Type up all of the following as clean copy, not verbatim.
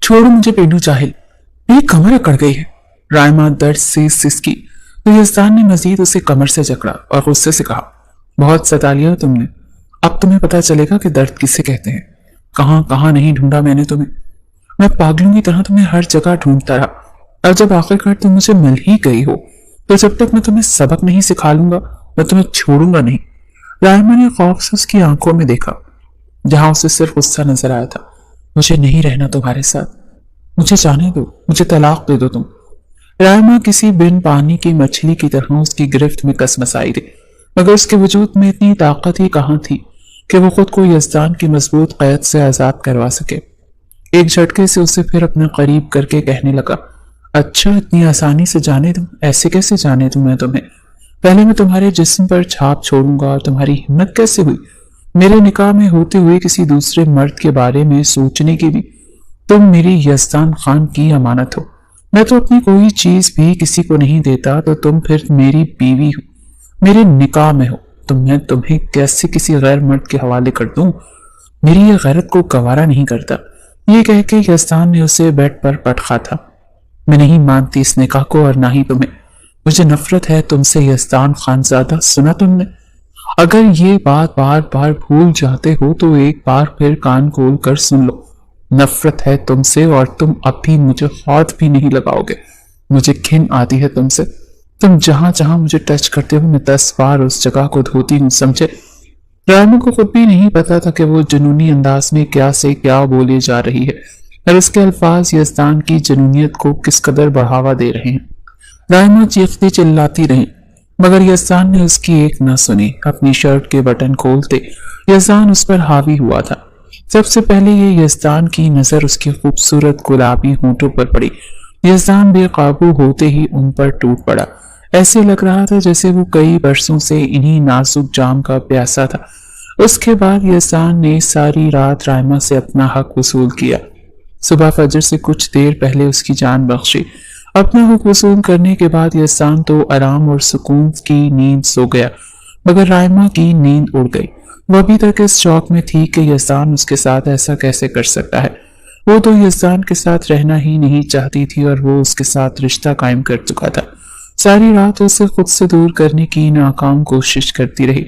छोड़ो मुझे पेनू जाहिल, मेरी कमर अकड़ गई है। रायमा दर्द से सिसकी तो यजदान ने मजीद उसे कमर से जकड़ा और गुस्से से कहा, बहुत सता लिया तुमने, अब तुम्हें पता चलेगा कि दर्द किसे कहते हैं। कहां कहां नहीं ढूंढा मैंने तुम्हें, मैं पागलों की तरह तुम्हें हर जगह ढूंढता रहा, और जब आखिरकार तुम मुझे मिल ही गई हो तो जब तक मैं तुम्हें सबक नहीं सिखा लूंगा मैं तुम्हें छोड़ूंगा नहीं। रायमा ने खौफ से उसकी आंखों में देखा जहां उसे सिर्फ गुस्सा नजर आया था। मुझे नहीं रहना तुम्हारे साथ, मुझे जाने दो, मुझे तलाक दे दो तुम। रायमा किसी बिन पानी की मछली की तरह उसकी गिरफ्त में कसमसाई थी, मगर उसके वजूद में इतनी ताकत ही कहां थी कि वो खुद को यजदान की मजबूत कैद से आजाद करवा सके। एक झटके से उसे फिर अपने करीब करके कहने लगा, अच्छा इतनी आसानी से जाने दूं? ऐसे कैसे जाने दूं मैं तुम्हें? पहले मैं तुम्हारे जिस्म पर छाप छोड़ूंगा और तुम्हारी हिम्मत कैसे हुई मेरे निकाह में होते हुए किसी दूसरे मर्द के बारे में सोचने की भी? तुम मेरी यजदान खान की अमानत हो, मैं तो अपनी कोई चीज भी किसी को नहीं देता, तो तुम फिर मेरी बीवी हो, मेरे निकाह में हो, तो मैं तुम्हें कैसे किसी गैर मर्द के हवाले कर दूं? मेरी ये गैरत को गवारा नहीं करता। ये कह के यजदान ने उसे बेड पर पटखा था। मैं नहीं मानती इस निकाह को और ना ही तुम्हें, मुझे नफरत है तुमसे यजदान खानजादा। सुना तुमने? अगर ये बात बार बार भूल जाते हो तो एक बार फिर कान खोल कर सुन लो, नफरत है तुमसे और तुम अभी मुझे हाथ भी नहीं लगाओगे। मुझे घिन आती है तुमसे, तुम जहां जहां मुझे टच करते हो मैं 10 बार उस जगह को धोती हूँ, समझे? रायमा को खुद भी नहीं पता था कि वो जुनूनी अंदाज में क्या से क्या बोले जा रही है और उसके अल्फाज यजदान की जुनूनियत को किस कदर बढ़ावा दे रहे हैं। रायमा चीखती चिल्लाती रही मगर यजदान ने उसकी एक न सुनी। अपनी शर्ट के बटन खोलते यजदान उस पर हावी हुआ था। सबसे पहले ये यजदान की नजर उसके खूबसूरत गुलाबी होंठों पर पड़ी। यजदान बेकाबू होते ही उन पर टूट पड़ा। ऐसे लग रहा था जैसे वो कई बरसों से इन्हीं नाजुक जाम का प्यासा था। उसके बाद यजदान ने सारी रात रायमा से अपना हक वसूल किया। सुबह फजर से कुछ देर पहले उसकी जान बख्शी। अपना हक वसूल करने के बाद यजदान तो आराम और सुकून की नींद सो गया, मगर रायमा की नींद उड़ गई। वो अभी तक इस शौक में थी कि यजदान उसके साथ ऐसा कैसे कर सकता है। वो तो यजदान के साथ रहना ही नहीं चाहती थी और वो उसके साथ रिश्ता कायम कर चुका था। सारी रात उसे खुद से दूर करने की नाकाम कोशिश करती रही,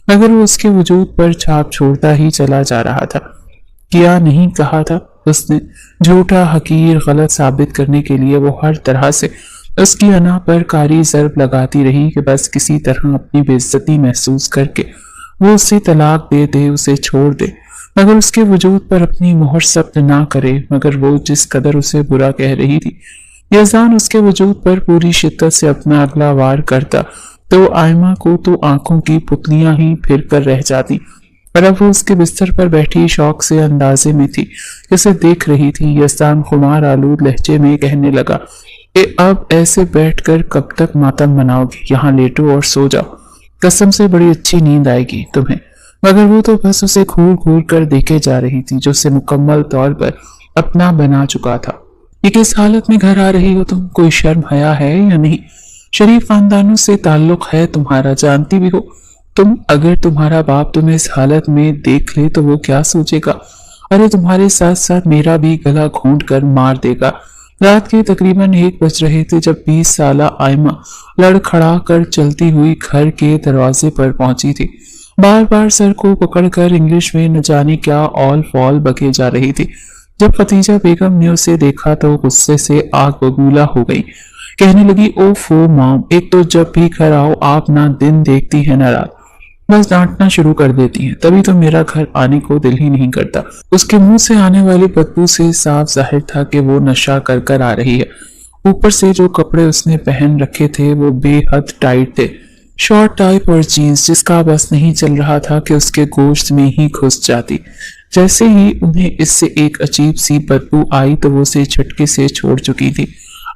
मगर वो उसके वजूद पर छाप छोड़ता ही चला जा रहा था। क्या नहीं कहा था उसने? झूठा, हकीर, गलत साबित करने के लिए वो हर तरह से उसकी अना पर कारी ज़र्ब लगाती रही कि बस किसी तरह अपनी बेइज्जती महसूस करके वो उसे तलाक दे दे, उसे छोड़ दे, मगर उसके वजूद पर अपनी मोहर सख्त ना करे। मगर वो जिस कदर उसे बुरा कह रही थी, यजदान उसके वजूद पर पूरी शिद्दत से अपना अगला वार करता तो आयमा को तो आंखों की पुतलियां ही फिर कर रह जाती। पर अब वो उसके बिस्तर पर बैठी शौक से अंदाजे में थी, उसे देख रही थी। यजदान खुमार आलूद लहजे में कहने लगा कि अब ऐसे बैठकर कब तक मातम मनाओगी? यहाँ लेटो और सो जाओ, कसम से बड़ी अच्छी नींद आएगी तुम्हें। मगर वो तो बस उसे घूर घूर कर देखे जा रही थी, जो उसे मुकम्मल तौर पर अपना बना चुका था। ये किस हालत में घर आ रही हो तुम? कोई शर्म हया है या नहीं? शरीफ खानदानों से ताल्लुक है तुम्हारा, जानती भी हो तुम। अगर तुम्हारा बाप तुम्हें इस हालत में देख ले तो वो क्या सोचेगा? अरे तुम्हारे साथ साथ मेरा भी गला घोंट कर मार देगा। रात के तकरीबन 1 बज रहे थे जब 20 साला आयमा लड़खड़ा कर चलती हुई घर के दरवाजे पर पहुंची थी। बार बार सर को पकड़कर इंग्लिश में न जाने क्या ऑल फॉल बके जा रही थी। जब खतीजा बेगम ने उसे देखा तो गुस्से से आग बबूला हो गई। कहने लगी, ओफो मॉम, एक तो जब भी घर आओ आप ना दिन देखती है ना रात, बस डांटना शुरू कर देती हैं। तभी तो मेरा घर आने को दिल ही नहीं करता। उसके मुंह से आने वाली बदबू से साफ जाहिर था कि वो नशा कर कर आ रही है। ऊपर से जो कपड़े उसने पहन रखे थे वो बेहद टाइट थे, शॉर्ट टाइप और जीन्स, जिसका बस नहीं चल रहा था कि उसके गोश्त में ही घुस जाती। जैसे ही उन्हें इससे एक अजीब सी बदबू आई तो वो उसे झटके से छोड़ चुकी थी।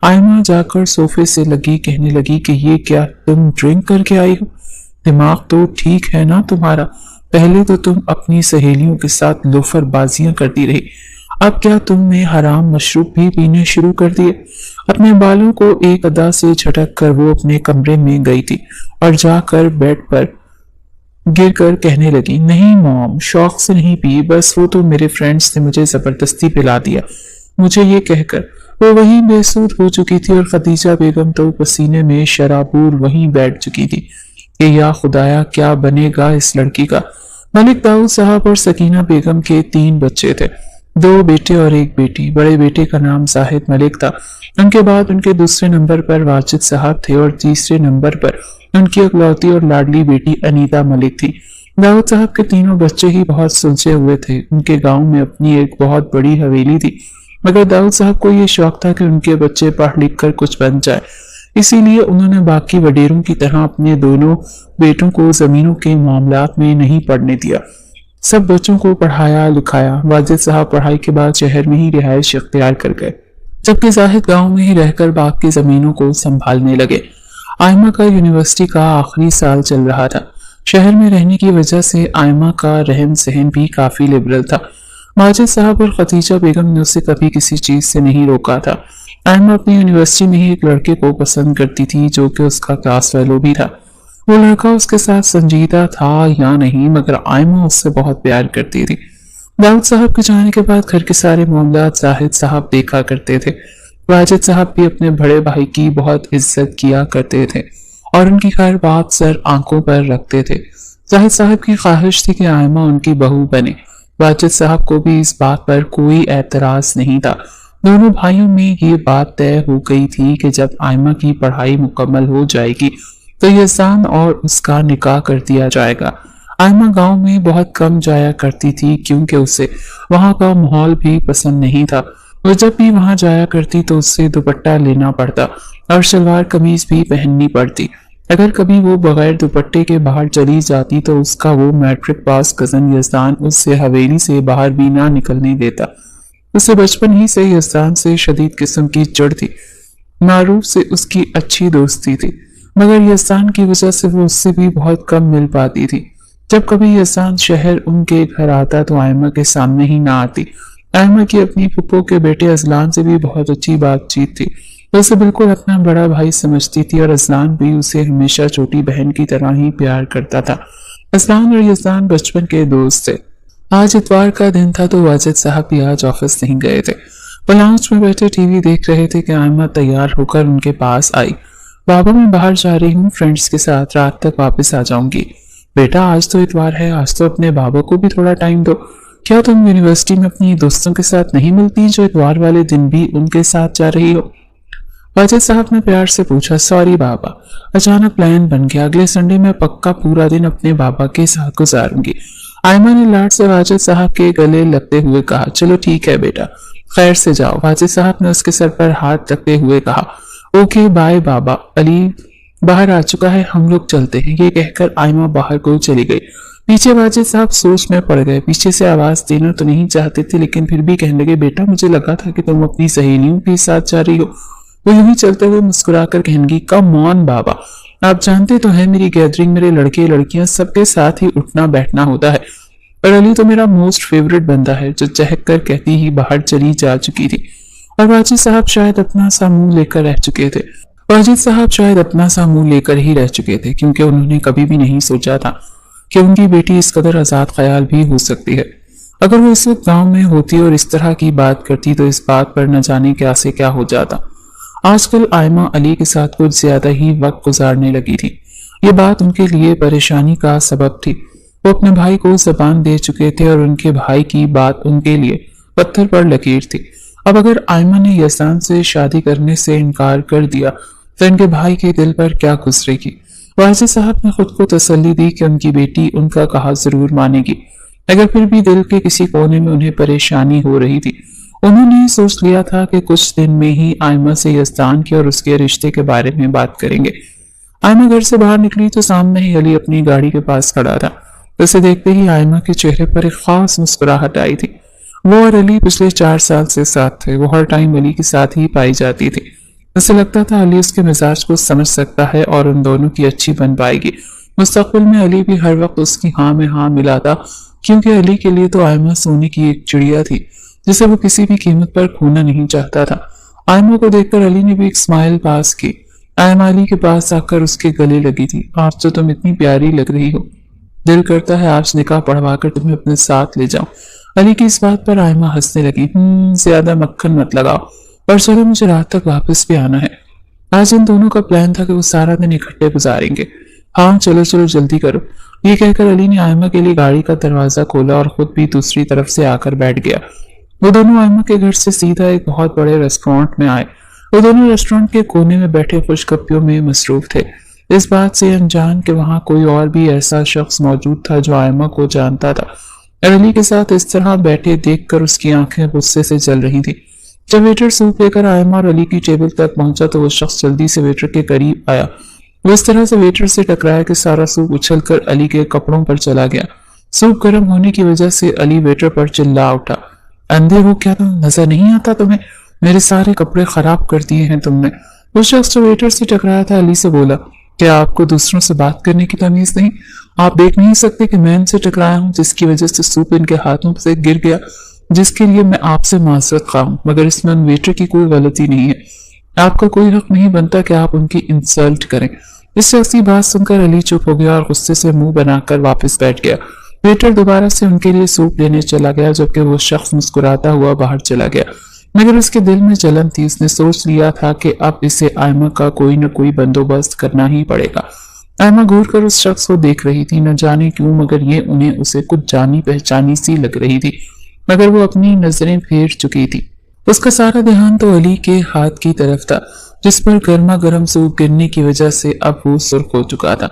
आयमा जाकर सोफे से लगी, कहने लगी कि ये क्या, तुम ड्रिंक करके आई हो? दिमाग तो ठीक है ना तुम्हारा? पहले तो तुम अपनी सहेलियों के साथ लोफर बाजियां करती रही, अब क्या तुमने हराम मशरूब भी पीने शुरू कर दिए? अपने बालों को एक अदा से झटक कर वो अपने कमरे में गई थी और जाकर बेड पर गिरकर कहने लगी, नहीं मॉम, शौक से नहीं पी, बस वो तो मेरे फ्रेंड्स ने मुझे जबरदस्ती पिला दिया। मुझे ये कहकर वो वहीं बेसुध हो चुकी थी और खदीजा बेगम तो पसीने में शराबूर वहीं बैठ चुकी थी कि या खुदाया क्या बनेगा इस लड़की का। मलिक दाऊद साहब और सकीना बेगम के 3 बच्चे थे, 2 बेटे और 1 बेटी। बड़े बेटे का नाम जाहिद मलिक था, उनके बाद उनके दूसरे नंबर पर वाजिद साहब थे और तीसरे नंबर पर उनकी इकलौती और लाडली बेटी अनीता मलिक थी। दाऊद साहब के तीनों बच्चे ही बहुत सुलझे हुए थे। उनके गांव में अपनी एक बहुत बड़ी हवेली थी, मगर दाऊद साहब को ये शौक था कि उनके बच्चे पढ़ लिख कर कुछ बन जाए। इसीलिए उन्होंने बाकी वडेरों की तरह अपने दोनों बेटों को जमीनों के मामलात में नहीं पढ़ने दिया। सब बच्चों को पढ़ाया लिखाया। वाजिद साहब पढ़ाई के बाद शहर में ही रिहाइश इख्तियार कर गए, जबकि जाहिद गांव में ही रहकर बाकी जमीनों को संभालने लगे। आयमा का यूनिवर्सिटी का आखिरी साल चल रहा था। शहर में रहने की वजह से आयमा का रहन सहन भी काफी लिबरल था। वाजिद साहब और खदीजा बेगम ने उसे कभी किसी चीज से नहीं रोका था। आयमा अपनी यूनिवर्सिटी में ही एक लड़के को पसंद करती थी जो कि उसका क्लास फेलो भी था। वो लड़का उसके साथ संजीदा था या नहीं, मगर आयमा उससे बहुत प्यार करती थी। दाऊद साहब के जाने के बाद घर के सारे मामलात जाहिद साहब देखा करते थे। वाजिद साहब भी अपने बड़े भाई की बहुत इज्जत किया करते थे और उनकी हर बात सर आंखों पर रखते थे। जाहिद साहब की ख्वाहिश थी कि आयमा उनकी बहू बने। वाजिद साहब को भी इस बात पर कोई एतराज नहीं था। दोनों भाइयों में ये बात तय हो गई थी कि जब आयमा की पढ़ाई मुकम्मल हो जाएगी तो यज़ान और उसका निकाह कर दिया जाएगा। आयमा गांव में बहुत कम जाया करती थी क्योंकि उसे वहां का माहौल भी पसंद नहीं था। वो जब भी वहां जाया करती तो उससे दुपट्टा लेना पड़ता और सलवार कमीज भी पहननी पड़ती। अगर कभी वो बगैर दुपट्टे के बाहर चली जाती तो उसका वो मैट्रिक पास कजन यज़ान उससे हवेली से बाहर भी ना निकलने देता। उसे बचपन ही से यज़ान से शदीद किस्म की चिढ़ थी। मारूफ से उसकी अच्छी दोस्ती थी, मगर यज़ान की वजह से वो उससे भी बहुत कम मिल पाती थी। जब कभी यज़ान शहर उनके घर आता तो आयमा के सामने ही ना आती। आयमा की अपनी फुप्पो के बेटे अजलान से भी बहुत अच्छी बातचीत थी। वो उसे बिल्कुल अपना बड़ा भाई समझती थी और अजलान भी उसे हमेशा छोटी बहन की तरह ही प्यार करता था। अजलान और यज़ान बचपन के दोस्त थे। आज इतवार का दिन था तो वाजिद साहब भी आज ऑफिस नहीं गए थे। वो लाउंज में बैठे टीवी देख रहे थे कि आयमा तैयार होकर उनके पास आई। बाबा मैं बाहर जा रही हूँ, फ्रेंड्स के साथ रात तक वापस आ जाऊंगी। बेटा आज तो इतवार है, आज तो अपने बाबा को भी थोड़ा टाइम दो। क्या तुम यूनिवर्सिटी में अपनी दोस्तों के साथ नहीं मिलती जो इतवार वाले दिन भी उनके साथ जा रही हो? वाजिद साहब ने प्यार से पूछा। सॉरी बाबा, अचानक प्लान बन गया। अगले संडे में पक्का पूरा दिन अपने बाबा के साथ गुजारूंगी। आयमा ने लाड से वाजिद साहब के गले लगते हुए कहा। चलो ठीक है बेटा, खैर से जाओ। वाजिद साहब ने उसके सर पर हाथ रखते हुए कहा। ओके बाय बाबा, अली बाहर आ चुका है, हम लोग चलते हैं। ये कहकर आयमा बाहर को चली गई। पीछे वाजिद साहब सोच में पड़ गए। पीछे से आवाज देना तो नहीं चाहते थे, लेकिन फिर भी कहने लगे, बेटा मुझे लगा था कि तुम अपनी सहेलियों के साथ जा रही हो। वो यूं ही चलते हुए मुस्कुराकर कहने लगी, कम ऑन बाबा, आप जानते तो है मेरी गैदरिंग मेरे लड़के लड़कियां सबके साथ ही उठना बैठना होता है, पर अली तो मेरा मोस्ट फेवरेट बंदा है। जो चहक कर कहती ही बाहर चली जा चुकी थी और वाजिद साहब शायद अपना सा मुंह लेकर रह चुके थे। वाजिद साहब शायद अपना सा मुंह लेकर ही रह चुके थे, क्योंकि उन्होंने कभी भी नहीं सोचा था कि उनकी बेटी इस कदर आजाद ख्याल भी हो सकती है। अगर वो इस वक्त गांव में होती और इस तरह की बात करती तो इस बात पर न जाने क्या से क्या हो जाता। आजकल आयमा अली के साथ कुछ ज्यादा ही वक्त गुजारने लगी थी। ये बात उनके लिए परेशानी का सबब थी। वो अपने भाई को जबान दे चुके थे और उनके भाई की बात उनके लिए पत्थर पर लकीर थी। अब अगर आयमा ने यज़ान से शादी करने से इनकार कर दिया तो इनके भाई के दिल पर क्या गुजरेगी। वाजिद साहब ने खुद को तसल्ली दी कि उनकी बेटी उनका कहा जरूर मानेगी। अगर फिर भी दिल के किसी कोने में उन्हें परेशानी हो रही थी, उन्होंने सोच लिया था कि कुछ दिन में ही आयमा से यज़ान के और उसके रिश्ते के बारे में बात करेंगे। आयमा घर से बाहर निकली तो सामने ही अली अपनी गाड़ी के पास खड़ा था। उसे देखते ही आयमा के चेहरे पर एक खास मुस्कुराहट आई थी। वो और अली पिछले 4 साल से साथ थे। वो हर टाइम अली के साथ ही पाई जाती थी। उसे लगता था अली उसके मिजाज को समझ सकता है और उन दोनों की अच्छी बन पाएगी। मुस्तकबिल में अली भी हर वक्त उसकी हाँ में हाँ मिलाता, क्योंकि अली के लिए तो आयमा सोने की एक चिड़िया थी जिसे वो किसी भी कीमत पर खोना नहीं चाहता था। आयमा को देखकर अली ने भी एक स्माइल पास की। आयमा अली के पास आकर उसके गले लगी थी। आज तो तुम इतनी प्यारी लग रही हो, दिल करता है आज निकाह पढ़वा कर तुम्हें अपने साथ ले जाऊं। अली की इस बात पर आयमा हंसने लगी। ज्यादा मक्खन मत लगाओ और चलो, मुझे रात तक वापस भी आना है। आज इन दोनों का प्लान था कि वो सारा दिन इकट्ठे गुजारेंगे। हाँ चलो चलो जल्दी करो। ये कहकर अली ने आयमा के लिए गाड़ी का दरवाजा खोला और खुद भी दूसरी तरफ से आकर बैठ गया। वो दोनों आयमा के घर से सीधा एक बहुत बड़े रेस्टोरेंट में आए। वो दोनों रेस्टोरेंट के कोने में बैठे खुशगपियों में मसरूफ थे, इस बात से अनजान कि वहां कोई और भी ऐसा शख्स मौजूद था जो आयमा को जानता था। अली के साथ इस तरह बैठे देखकर उसकी आंखें गुस्से से जल रही थी। जब वेटर सूप लेकर आयमा और अली की टेबल तक पहुंचा तो वो शख्स जल्दी से वेटर के करीब आया। वो इस तरह से वेटर से टकराया कि सारा सूप उछलकर अली के कपड़ों पर चला गया। सूप गर्म होने की वजह से अली वेटर पर चिल्ला उठा, अंधे हो क्या तुम? नजर नहीं आता तुम्हें? मेरे सारे कपड़े खराब कर दिए हैं तुमने। वो शख्स जो वेटर से टकराया था अली से बोला, क्या आपको दूसरों से बात करने की तमीज नहीं? आप देख नहीं सकते कि मैं इनसे टकराया हूं, जिसकी वजह से सूप इनके हाथों से गिर गया, जिसके लिए मैं आपसे माजरत खा हूं, मगर इसमें उन वेटर की कोई गलती नहीं है। आपका कोई हक नहीं बनता कि आप उनकी इंसल्ट करें। इस शख्स की बात सुनकर अली चुप हो गया और गुस्से से मुंह बनाकर वापस बैठ गया। वेटर दोबारा से उनके लिए सूप लेने चला गया, जबकि वो शख्स मुस्कुराता हुआ बाहर चला गया, मगर उसके दिल में जलन थी। उसने सोच लिया था कि अब इसे आयमा का कोई न कोई बंदोबस्त करना ही पड़ेगा। आयमा घूर कर उस शख्स को देख रही थी, न जाने क्यों मगर ये उन्हें उसे कुछ जानी पहचानी सी लग रही थी, मगर वो अपनी नजरें फेर चुकी थी। उसका सारा ध्यान तो अली के हाथ की तरफ था, जिस पर गर्मा गर्म सूप गिरने की वजह से अब वो सुर्ख हो चुका था।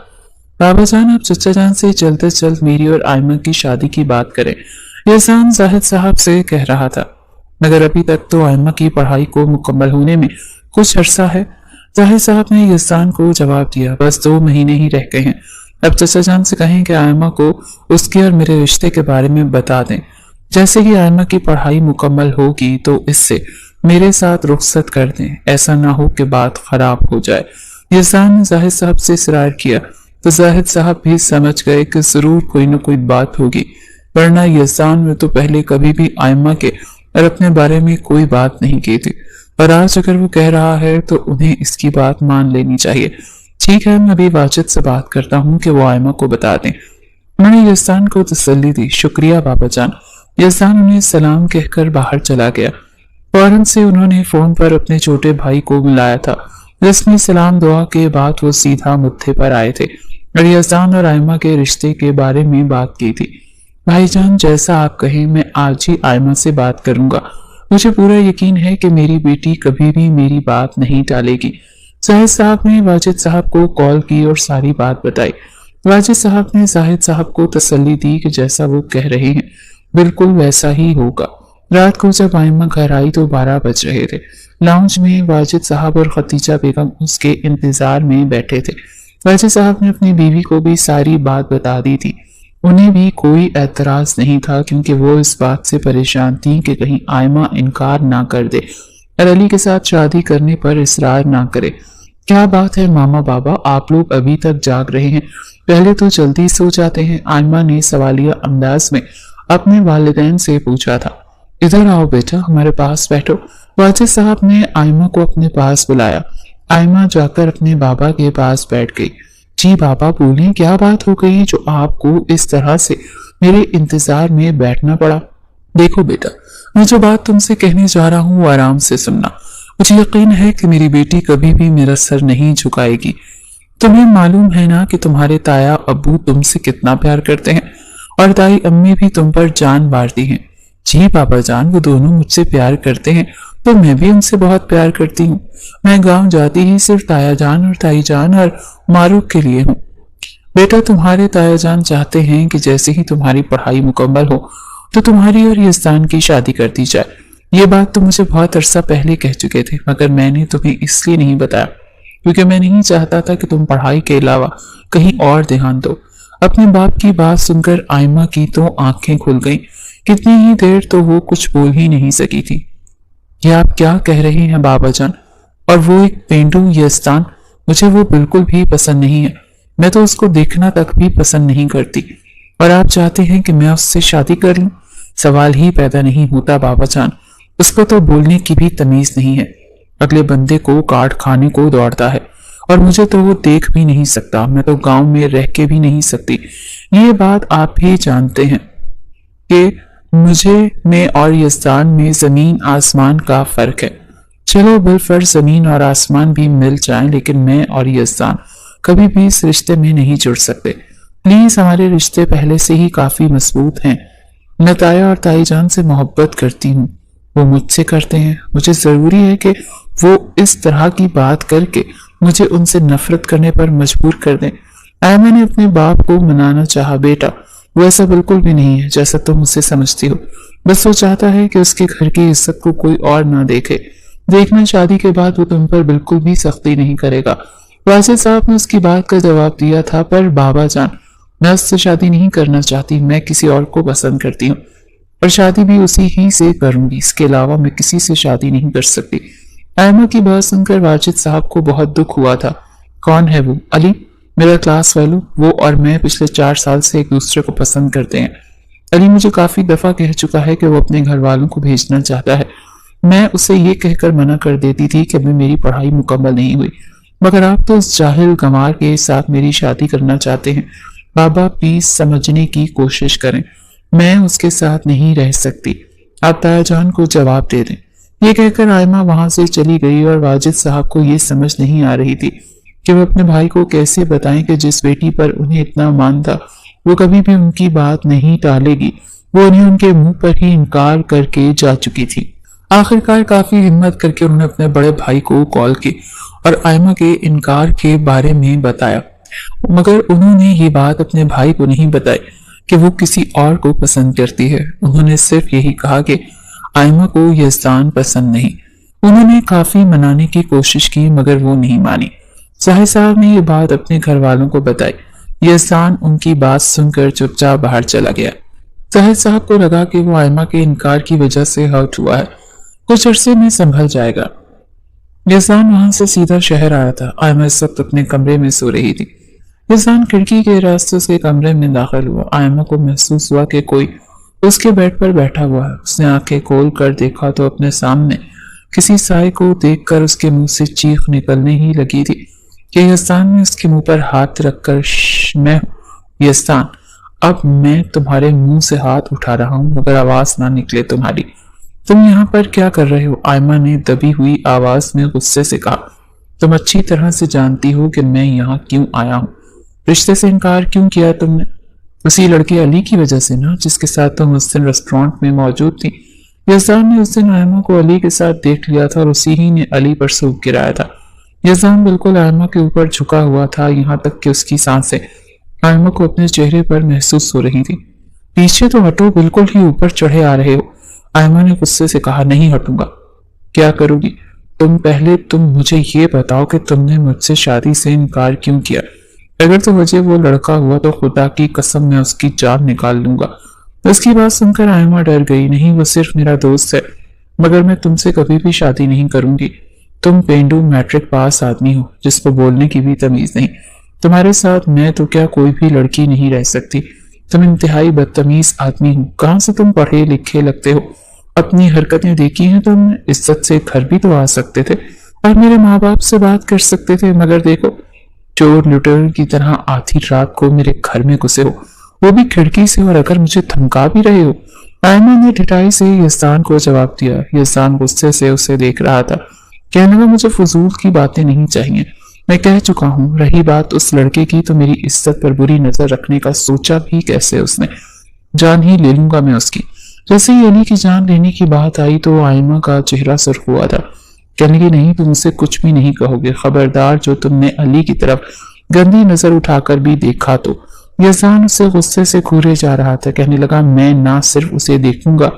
बाबा जान, आप चचा जान से चलते चल मेरी और आयमा की शादी की बात करें, एहसान जाहिद साहब से कह रहा था, मगर अभी तक तो आयमा की पढ़ाई को मुकम्मल होने में कुछ अरसा है। जाहिद साहब ने एहसान को जवाब दिया, बस 2 महीने ही रह गए हैं। अब चचा जान से कहें कि आयमा को उसके और मेरे रिश्ते के बारे में बता दें। जैसे ही आयमा की पढ़ाई मुकम्मल होगी तो इससे मेरे साथ रुखसत कर दें, ऐसा ना हो कि बात खराब हो जाए। एहसान ने जाहिद साहब से इसरार किया तो जाहिद साहब भी समझ गए कि जरूर कोई न कोई बात होगी, वरना एहसान में तो पहले कभी भी आयमा के और अपने बारे में कोई बात नहीं की थी, और आज अगर वो कह रहा है तो उन्हें इसकी बात मान लेनी चाहिए। ठीक है, मैं अभी वाजिद से बात करता हूँ कि वो आयमा को बता दें। उन्होंने एहसान को तसल्ली दी। शुक्रिया बाबा जान। एहसान उन्हें सलाम कहकर बाहर चला गया। फौरन से उन्होंने फोन पर अपने छोटे भाई को बुलाया था। रस्मी सलाम दुआ के बाद वो सीधा मुद्दे पर आए थे और एहसान और आयमा के रिश्ते के बारे में बात की थी। भाईजान, जैसा आप कहें मैं आज ही आयमा से बात करूंगा। मुझे पूरा यकीन है कि मेरी बेटी कभी भी मेरी बात नहीं टालेगी। जाहिद साहब ने वाजिद साहब को कॉल की और सारी बात बताई। वाजिद साहब ने जाहिद साहब को तसल्ली दी कि जैसा वो कह रहे हैं बिल्कुल वैसा ही होगा। रात को जब आयमा घर आई तो 12 बज रहे थे। लाउंज में वाजिद साहब और खतीजा बेगम उसके इंतजार में बैठे थे। वाजिद साहब ने अपनी बीवी को भी सारी बात बता दी थी। उन्हें भी कोई एतराज नहीं था, क्योंकि वो इस बात से परेशान थी कि कहीं आयमा इनकार ना कर दे और अली के साथ शादी करने पर इसरार ना करे। क्या बात है मामा बाबा, आप लोग अभी तक जाग रहे हैं? पहले तो जल्दी सो जाते हैं, आयमा ने सवालिया अंदाज में अपने वालिदैन से पूछा था। इधर आओ बेटा, हमारे पास बैठो। वाजिद साहब ने आयमा को अपने पास बुलाया। आयमा जाकर अपने बाबा के पास बैठ गई। जी बाबा, बोलिए, क्या बात हो गई जो आपको इस तरह से मेरे इंतजार में बैठना पड़ा? देखो बेटा, मैं जो बात तुमसे कहने जा रहा हूँ वो आराम से सुनना। मुझे यकीन है कि मेरी बेटी कभी भी मेरा सर नहीं झुकाएगी। तुम्हें मालूम है ना कि तुम्हारे ताया अब्बू तुमसे कितना प्यार करते हैं और दाई अम्मी भी तुम पर जान मारती हैं। जी बाबा जान, वो दोनों मुझसे प्यार करते हैं तो मैं भी उनसे बहुत प्यार करती हूँ। मैं गांव जाती ही सिर्फ ताया जान और ताई जान और मारूफ के लिए हूँ। बेटा, तुम्हारे ताया जान चाहते हैं कि जैसे ही तुम्हारी पढ़ाई मुकम्मल हो तो तुम्हारी और एहसान की शादी कर दी जाए। ये बात तो मुझे बहुत अरसा पहले कह चुके थे, मगर मैंने तुम्हें इसलिए नहीं बताया क्योंकि मैं नहीं चाहता था कि तुम पढ़ाई के अलावा कहीं और ध्यान दो। अपने बाप की बात सुनकर आयमा की तो आंखें खुल गईं। कितनी ही देर तो वो कुछ बोल ही नहीं सकी थी। ये आप क्या कह रहे हैं बाबा जान? और वो एक पेंडू एहसान, मुझे वो बिल्कुल भी पसंद नहीं है। मैं तो उसको देखना तक भी पसंद नहीं करती और आप चाहते हैं कि मैं उससे शादी कर लूं? सवाल ही पैदा नहीं होता बाबा जान। उसको तो बोलने की भी तमीज नहीं है। अगले बंदे को काट खाने को दौड़ता है और मुझे तो वो देख भी नहीं सकता। मैं तो गांव में रह के भी नहीं सकती। ये बात आप भी जानते हैं कि मुझे में और यज़दान में जमीन आसमान का फर्क है। चलो बिलफर्ज जमीन और आसमान भी मिल जाएं, लेकिन मैं और यज़दान कभी भी इस रिश्ते में नहीं जुड़ सकते। प्लीज, हमारे रिश्ते पहले से ही काफी मजबूत हैं। मैं ताया और ताई जान से मोहब्बत करती हूँ, वो मुझसे करते हैं। मुझे जरूरी है कि वो इस तरह की बात करके मुझे उनसे नफरत करने पर मजबूर कर दें। आयमा ने अपने बाप को मनाना चाहा। बेटा, वो ऐसा बिल्कुल भी नहीं है जैसा तुम उसे समझती हो। बस वो चाहता है कि उसके घर की इज्जत को कोई और ना देखे। देखना, शादी के बाद वो तुम पर बिल्कुल भी सख्ती नहीं करेगा। वाजिद साहब ने उसकी बात का जवाब दिया था, पर बाबा जान, मैं उससे शादी नहीं करना चाहती। मैं किसी और को पसंद करती हूँ और शादी भी उसी ही से करूंगी। इसके अलावा मैं किसी से शादी नहीं कर सकती। आयमा की बात सुनकर वाजिद साहब को बहुत दुख हुआ था। कौन है वो? अली, मेरा क्लास फेलो। वो और मैं पिछले 4 साल से एक दूसरे को पसंद करते हैं। अली मुझे काफी दफा कह चुका है कि वो अपने घर वालों को भेजना चाहता है। मैं उसे ये कहकर मना कर देती थी कि अभी मेरी पढ़ाई मुकम्मल नहीं हुई, मगर आप तो उस जाहिल गंवार के साथ मेरी शादी करना चाहते हैं। बाबा प्लीज समझने की कोशिश करें, मैं उसके साथ नहीं रह सकती। आप ताया जान को जवाब दे दें। ये कहकर आयमा वहां से चली गई और वाजिद साहब को ये समझ नहीं आ रही थी कि वो अपने भाई को कैसे बताएं कि जिस बेटी पर उन्हें इतना मान था वो कभी भी उनकी बात नहीं टालेगी। वो उन्हें उनके मुंह पर ही इनकार करके जा चुकी थी। आखिरकार काफी हिम्मत करके उन्होंने अपने बड़े भाई को कॉल की और आयमा के इनकार के बारे में बताया, मगर उन्होंने ये बात अपने भाई को नहीं बताई कि वो किसी और को पसंद करती है। उन्होंने सिर्फ यही कहा कि आयमा को यज़दान पसंद नहीं। उन्होंने काफी मनाने की कोशिश की, मगर वो नहीं मानी। जाहिर साहब ने ये बात अपने घर वालों को बताई। यज़दान उनकी बात सुनकर चुपचाप बाहर चला गया। जाहिर साहब को लगा कि वो आयमा के इनकार की वजह से हर्ट हुआ है, कुछ अरसे में संभल जाएगा। यज़दान वहां से सीधा शहर आया था। आयमा इस वक्त अपने कमरे में सो रही थी। यज़दान खिड़की के रास्ते से कमरे में दाखिल हुआ। आयमा को महसूस हुआ कि कोई उसके बेड पर बैठा हुआ है। उसने आंखें खोल कर देखा तो अपने सामने किसी साए को देखकर उसके मुंह से चीख निकलने ही लगी थी कि यज़दान ने उसके मुंह पर हाथ रखकर, मैं यज़दान, अब मैं तुम्हारे मुंह से हाथ उठा रहा हूं, मगर आवाज ना निकले तुम्हारी। तुम यहाँ पर क्या कर रहे हो? आयमा ने दबी हुई आवाज में गुस्से से कहा। तुम अच्छी तरह से जानती हो कि मैं यहाँ क्यों आया हूँ। रिश्ते से इनकार क्यों किया तुमने? उसी लड़के अली की वजह से ना, जिसके साथ तुम उस दिन रेस्टोरेंट में मौजूद थी। यज़दान ने उस दिन आयमा को अली के साथ देख लिया था और उसी ही ने अली पर सूख गिराया था। यज़दान बिल्कुल आयमा के ऊपर झुका हुआ था, यहाँ तक कि उसकी सांसें आयमा को अपने चेहरे पर महसूस हो रही थी। पीछे तो हटो, बिल्कुल ही ऊपर चढ़े आ रहे हो। आयमा ने गुस्से से कहा। नहीं हटूंगा। क्या करोगी? तुम मुझे ये बताओ कि तुमने मुझसे शादी से इनकार क्यों किया? अगर तो मुझे वो लड़का हुआ तो खुदा की कसम मैं उसकी जान निकाल लूंगा। उसकी बात सुनकर आयमा डर गई। नहीं, वो सिर्फ मेरा दोस्त है, मगर मैं तुमसे कभी भी शादी नहीं करूंगी। तुम पेंडू मैट्रिक पास आदमी हो जिसको बोलने की भी तमीज नहीं। तुम्हारे साथ मैं तो क्या कोई भी लड़की नहीं रह सकती। तुम इंतहाई बदतमीज आदमी हो। कहाँ से तुम पढ़े लिखे लगते हो? अपनी हरकतें देखी हैं तुमने। इज्जत से घर भी तो आ सकते थे और मेरे माँ बाप से बात कर सकते थे, मगर देखो, चोर लुटेरों की तरह आधी रात को मेरे घर में घुसे हो, वो भी खिड़की से, और अगर मुझे धमका भी रहे हो। आयमा ने ढिठाई से यज़दान को जवाब दिया। यज़दान गुस्से से उसे देख रहा था। कहने लगा, मुझे फजूल की बातें नहीं चाहिए। मैं कह चुका हूँ। रही बात उस लड़के की, तो मेरी इज्जत पर बुरी नजर रखने का सोचा भी कैसे उसने? जान ही ले लूंगा मैं उसकी। जैसे ही अली की जान लेने की बात आई तो आयमा का चेहरा सुर्ख हुआ था। कहने की, नहीं, तुम उसे कुछ भी नहीं कहोगे। खबरदार, जो तुमने अली की तरफ गंदी नजर उठाकर भी देखा तो। यज़दान उसे गुस्से से घूरे जा रहा था। कहने लगा, मैं ना सिर्फ उसे देखूंगा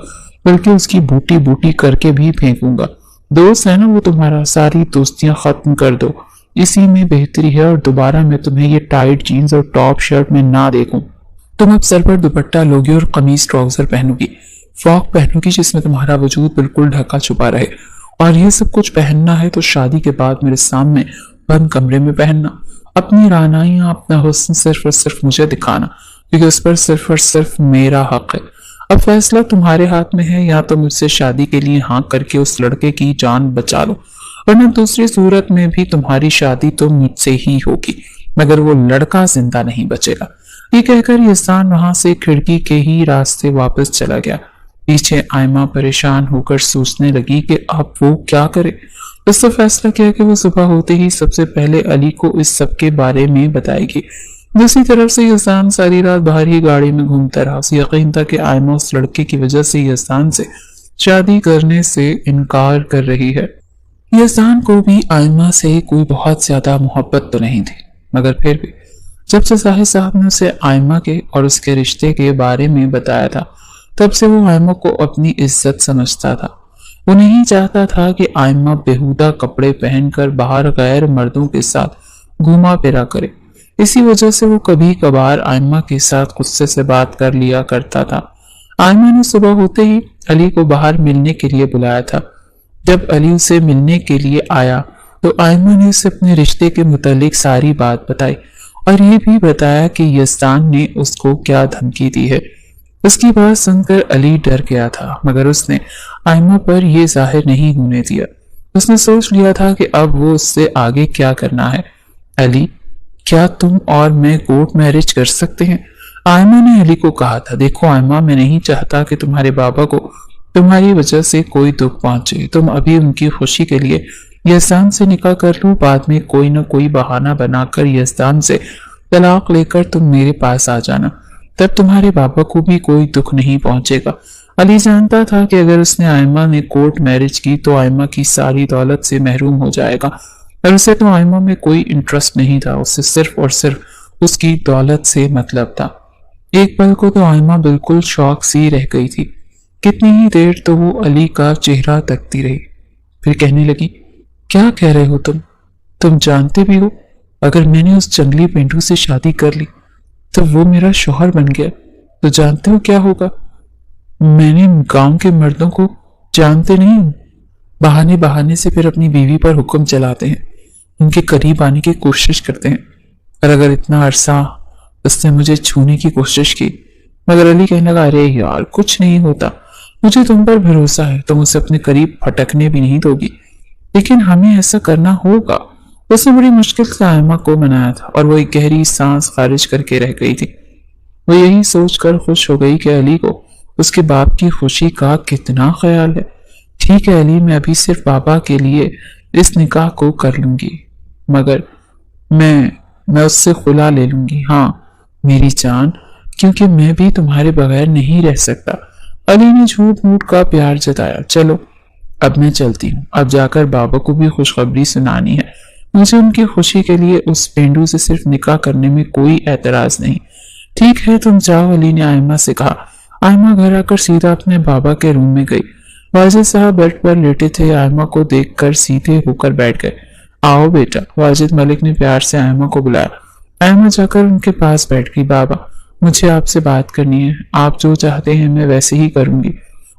बल्कि उसकी बूटी बूटी करके भी फेंकूंगा। दोस्त है ना वो तुम्हारा, सारी दोस्तियां खत्म कर दो, इसी में बेहतरी है, और दोबारा मैं तुम्हें ये टाइट जीन्स और टॉप शर्ट में ना देखूं। तुम अब सर पर दुपट्टा लोगी और कमीज ट्राउजर पहनोगी, फ्रॉक पहनोगी जिसमें तुम्हारा वजूद बिल्कुल ढका छुपा रहे, और ये सब कुछ पहनना है तो शादी के बाद मेरे सामने बंद कमरे में पहनना। अपनी रानाइयां, अपना हुस्न सिर्फ और सिर्फ मुझे दिखाना, क्योंकि उस पर सिर्फ और सिर्फ मेरा हक है। अब फैसला तुम्हारे हाथ में है, या तो मुझसे शादी के लिए हाँ करके उस लड़के की जान बचा लो, वरना दूसरी सूरत में भी तुम्हारी शादी तो मुझसे ही होगी, मगर वो लड़का जिंदा नहीं बचेगा। ये कहकर यज़दान वहां से खिड़की के ही रास्ते वापस चला गया। پیچھے آئمہ پریشان ہو کر سوچنے لگی کہ اب وہ کیا کرے۔ اس نے فیصلہ کیا کہ وہ صبح ہوتے ہی سب سے پہلے علی کو اس سب کے بارے میں بتائے گی۔ دوسری طرف سے یزدان ساری رات باہر ہی گاڑی میں گھومتا رہا۔ اسے یقین تھا کہ آئمہ اس لڑکے کی وجہ سے یزدان سے شادی کرنے سے انکار کر رہی ہے۔ یزدان کو بھی آئمہ سے کوئی بہت زیادہ محبت تو نہیں تھی، مگر پھر بھی جب سے ظاہر صاحب نے اسے آئمہ کے اور اس کے رشتے کے بارے میں بتایا تھا، تب سے وہ آئمہ کو اپنی عزت سمجھتا تھا۔ وہ نہیں چاہتا تھا کہ آئمہ بیہودہ کپڑے پہن کر باہر غیر مردوں کے ساتھ گھوما پھرا کرے۔ اسی وجہ سے وہ کبھی کبھار آئمہ کے ساتھ غصے سے بات کر لیا کرتا تھا۔ آئمہ نے صبح ہوتے ہی علی کو باہر ملنے کے لیے بلایا تھا۔ جب علی اسے ملنے کے لیے آیا تو آئمہ نے اسے اپنے رشتے کے متعلق ساری بات بتائی اور یہ بھی بتایا کہ یزدان نے اس کو کیا دھمکی دی ہے۔ اس کی بات سن کر علی ڈر گیا تھا، مگر اس نے آئمہ پر یہ ظاہر نہیں ہونے دیا۔ اس نے سوچ لیا تھا کہ اب وہ اس سے آگے کیا کرنا ہے۔ علی، کیا تم اور میں کورٹ میرج کر سکتے ہیں؟ آئمہ نے علی کو کہا تھا، دیکھو آئمہ، میں نہیں چاہتا کہ تمہارے بابا کو تمہاری وجہ سے کوئی دکھ پہنچے۔ تم ابھی ان کی خوشی کے لیے یزدان سے نکاح کر لو، بعد میں کوئی نہ کوئی بہانہ بنا کر یزدان سے طلاق لے کر تم میرے پاس آ جانا، تب تمہارے بابا کو بھی کوئی دکھ نہیں پہنچے گا۔ علی جانتا تھا کہ اگر اس نے آئمہ نے کورٹ میرج کی تو آئمہ کی ساری دولت سے محروم ہو جائے گا، اور اسے تو آئمہ میں کوئی انٹرسٹ نہیں تھا، اسے صرف اور صرف اس کی دولت سے مطلب تھا۔ ایک پل کو تو آئمہ بالکل شوق سی رہ گئی تھی۔ کتنی ہی دیر تو وہ علی کا چہرہ تکتی رہی، پھر کہنے لگی، کیا کہہ رہے ہو تم جانتے بھی ہو اگر میں نے اس جنگلی پینڈو سے شادی کر لی تو وہ میرا شوہر بن گیا تو جانتے ہو کیا ہوگا؟ میں نے گاؤں کے مردوں کو جانتے نہیں، بہانے بہانے سے پھر اپنی بیوی پر حکم چلاتے ہیں، ان کے قریب آنے کی کوشش کرتے ہیں، اور اگر اتنا عرصہ اس نے مجھے چھونے کی کوشش کی، مگر علی کہنے لگا، ارے یار کچھ نہیں ہوتا، مجھے تم پر بھروسہ ہے، تم اسے اپنے قریب پھٹکنے بھی نہیں دو گی، لیکن ہمیں ایسا کرنا ہوگا۔ اس نے بڑی مشکل سے آئمہ کو منایا تھا اور وہ ایک گہری سانس خارج کر کے رہ گئی تھی۔ وہ یہی سوچ کر خوش ہو گئی کہ علی کو اس کے باپ کی خوشی کا کتنا خیال ہے۔ ٹھیک ہے علی، میں ابھی صرف بابا کے لیے اس نکاح کو کر لوں گی، مگر میں اس سے خلا لے لوں گی، ہاں میری جان، کیونکہ میں بھی تمہارے بغیر نہیں رہ سکتا۔ علی نے جھوٹ موٹ کا پیار جتایا۔ چلو اب میں چلتی ہوں، اب جا کر بابا کو بھی خوشخبری سنانی ہے، مجھے ان کی خوشی کے لیے اس پینڈو سے صرف نکاح کرنے میں کوئی اعتراض نہیں۔ ٹھیک ہے تم جاؤ، علی نے آئمہ سے کہا۔ آئمہ گھر آ کر سیدھا اپنے بابا کے روم میں گئی۔ واجد صاحب بیڈ پر لیٹے تھے، آئمہ کو دیکھ کر سیدھے ہو کر بیٹھ گئے۔ آؤ بیٹا، واجد ملک نے پیار سے آئمہ کو بلایا۔ آئمہ جا کر ان کے پاس بیٹھ گئی۔ بابا، مجھے آپ سے بات کرنی ہے، آپ جو چاہتے ہیں میں ویسے ہی کروں گی۔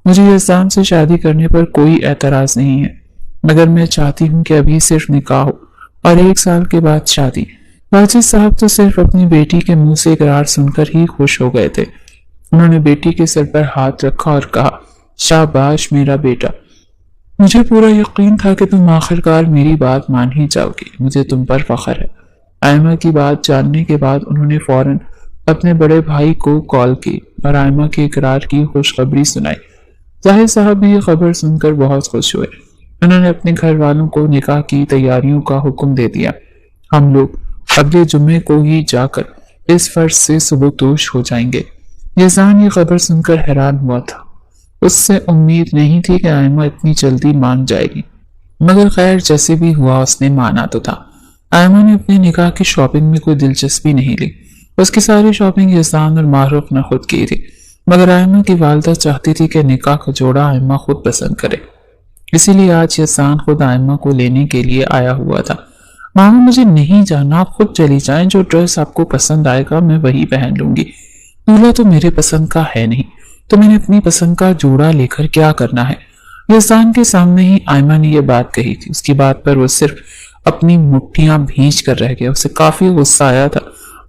مجھے یزدان سے شادی کرنے پر کوئی اعتراض نہیں ہے، مگر میں چاہتی ہوں کہ ابھی صرف نکاح ہو اور 1 سال کے بعد شادی۔ واجد صاحب تو صرف اپنی بیٹی کے منہ سے اقرار سن کر ہی خوش ہو گئے تھے۔ انہوں نے بیٹی کے سر پر ہاتھ رکھا اور کہا، شاباش میرا بیٹا، مجھے پورا یقین تھا کہ تم آخرکار میری بات مان ہی جاؤ گی، مجھے تم پر فخر ہے۔ آئمہ کی بات جاننے کے بعد انہوں نے فوراً اپنے بڑے بھائی کو کال کی اور آئمہ کے اقرار کی خوشخبری سنائی۔ ظاہر صاحب بھی یہ خبر سن کر بہت خوش ہوئے۔ انہوں نے اپنے گھر والوں کو نکاح کی تیاریوں کا حکم دے دیا۔ ہم لوگ اگلے جمعے کو ہی جا کر اس فرض سے ثبوتوش ہو جائیں گے۔ یزدان یہ خبر سن کر حیران ہوا تھا، اس سے امید نہیں تھی کہ آئمہ اتنی جلدی مان جائے گی، مگر خیر جیسے بھی ہوا اس نے مانا تو تھا۔ آئمہ نے اپنے نکاح کی شاپنگ میں کوئی دلچسپی نہیں لی، اس کی ساری شاپنگ یزدان اور معروف نے خود کی تھی، مگر آئمہ کی والدہ چاہتی تھی کہ نکاح کا جوڑا آئمہ خود پسند کرے، اسی لیے آج یزدان خود آئمہ کو لینے کے لیے آیا ہوا تھا۔ ماما مجھے نہیں جانا، آپ خود چلی جائیں، جو ڈریس آپ کو پسند آئے گا میں وہی پہن لوں گی، دولہا تو میرے پسند کا ہے نہیں، تو میں نے اپنی پسند کا جوڑا لے کر کیا کرنا ہے۔ یزدان کے سامنے ہی آئمہ نے یہ بات کہی تھی، اس کی بات پر وہ صرف اپنی مٹھیاں بھینچ کر رہ گیا۔ اسے کافی غصہ آیا تھا،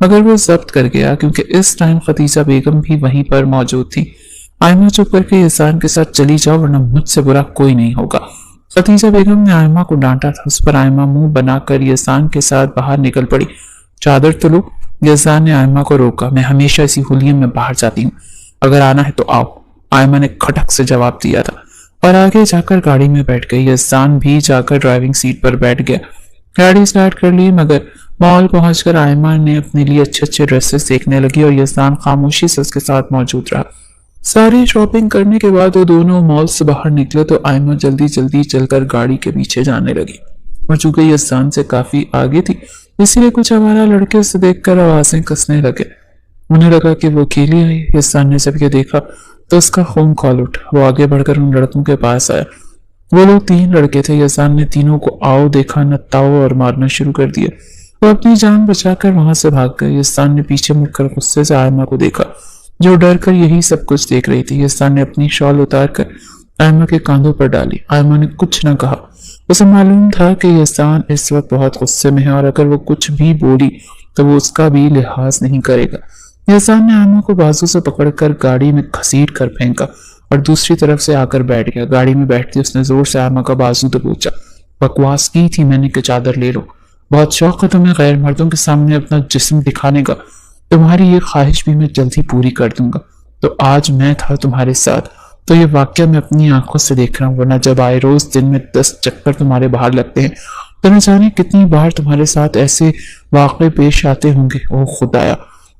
مگر وہ ضبط کر گیا کیونکہ اس ٹائم خدیجہ بیگم بھی وہیں پر موجود تھی۔ آئمہ چپ کر کے یزدان کے ساتھ چلی جاؤ ورنہ مجھ سے برا کوئی نہیں ہوگا۔ خدیجہ بیگم نے آئمہ کو ڈانٹا تھا، اس پر آئمہ منہ بنا کر یزدان کے ساتھ باہر نکل پڑی۔ چادر تو لو، یزدان نے آئمہ کو روکا، میں ہمیشہ اسی حلیے میں باہر جاتی ہوں، اگر آنا ہے تو آؤ۔ आयमा ने खटक से जवाब दिया था और आगे जाकर गाड़ी में बैठ गई। यज़दान भी जाकर ड्राइविंग सीट पर बैठ गया। गाड़ी स्टार्ट कर ली, मगर मॉल पहुंचकर आयमा ने अपने लिए अच्छे अच्छे ड्रेसेस देखने लगी और यज़दान खामोशी से उसके साथ मौजूद रहा। सारी शॉपिंग करने के बाद वो दोनों मॉल से बाहर निकले तो आयमा जल्दी जल्दी चलकर गाड़ी के पीछे जाने लगी और चूंकि यज़दान से काफी आगे थी इसीलिए कुछ आवारा लड़के उसे देखकर आवाजें कसने लगे। उन्हें लगा कि वो अकेली आई। यज़दान ने जब ये देखा तो उसका खून खौल उठा। वो आगे बढ़कर उन लड़कों के पास आया। वो लोग 3 लड़के थे। यज़दान ने तीनों को आओ देखा, नत्ताओ और मारना शुरू कर दिया। वो अपनी जान बचाकर वहां से भाग गए। यज़दान ने पीछे मुड़कर गुस्से से आयमा को देखा जो डर कर यही सब कुछ देख रही थी। यज़दान ने अपनी शॉल उतार कर आयमा के कांधों पर डाली। आयमा ने कुछ न कहा। उसे मालूम था कि यज़दान इस वक्त बहुत गुस्से में है और अगर वो कुछ भी बोली तो वो उसका भी लिहाज नहीं करेगा। यज़दान ने आयमा को बाजू से पकड़कर गाड़ी में घसीट कर फेंका और दूसरी तरफ से आकर बैठ गया। गाड़ी में बैठते उसने जोर से आयमा का बाजू दबोचा। बकवास की थी मैंने कि चादर ले लो। बहुत शौक है तुम्हें गैर मर्दों के सामने अपना जिस्म दिखाने का। तुम्हारी ये ख्वाहिश भी मैं जल्दी पूरी कर दूंगा। तो आज मैं था तुम्हारे साथ तो ये वाक्य मैं अपनी आंखों से देख रहा हूँ, वरना जब आए रोज दिन में 10 चक्कर तुम्हारे बाहर लगते हैं तो न जाने कितनी बार तुम्हारे साथ ऐसे वाक़े पेश आते होंगे। ओह खुदाया,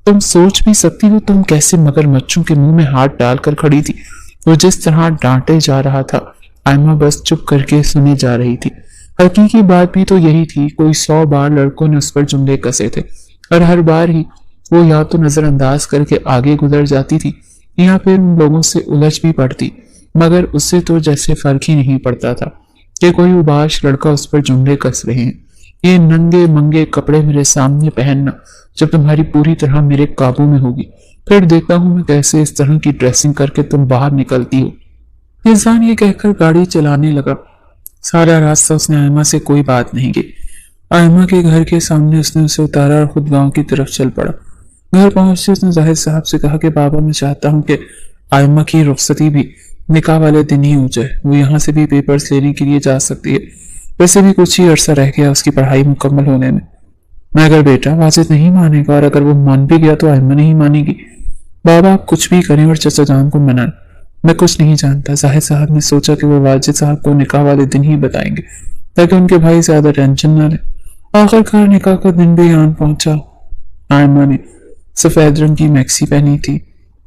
तुम सोच भी सकती हो तुम कैसे मगरमच्छों के मुंह में हाथ डालकर खड़ी थी। वो जिस तरह डांटे जा रहा था आयमा बस चुप करके सुने जा रही थी। हकीकी बात भी तो यही थी। कोई 100 बार लड़कों ने उस पर जुमले कसे थे और हर बार ही वो या तो नजरअंदाज करके आगे गुजर जाती थी या फिर उन लोगों से उलझ भी पड़ती, मगर उससे तो जैसे फर्क ही नहीं पड़ता था कि कोई उबाश लड़का उस पर जुमले कस रहे हैं। ये नंगे मंगे कपड़े मेरे सामने पहनना जब तुम्हारी पूरी तरह मेरे काबू में होगी, फिर देखता हूं मैं कैसे इस तरह की ड्रेसिंग करके तुम बाहर निकलती हो। यज़दान ये कहकर गाड़ी चलाने लगा। सारा रास्ता उसने आयमा से कोई बात नहीं की। आयमा के घर के सामने उसने उसे उतारा और खुद गांव की तरफ चल पड़ा। घर पहुंचते उसने जाहिद साहब से कहा कि बाबा मैं चाहता हूं कि आयमा की रुखसती भी निकाह वाले दिन ही हो जाए। वो यहाँ से भी पेपर्स लेने के लिए जा सकती है। वैसे भी कुछ ही अरसा रह गया उसकी पढ़ाई मुकम्मल होने में। मगर बेटा वाजिद नहीं मानेगा और अगर वो मान भी गया तो आयमा नहीं मानेगी। बाबा आप कुछ भी करें और चचा जान को मनाएं। मैं कुछ नहीं जानता। जाहिद साहब ने सोचा कि वो वाजिद साहब को निकाह वाले दिन ही बताएंगे ताकि उनके भाई ज्यादा टेंशन ना ले। आखिरकार निकाह का दिन भी आन पहुंचा। आयमा ने सफेद रंग की मैक्सी पहनी थी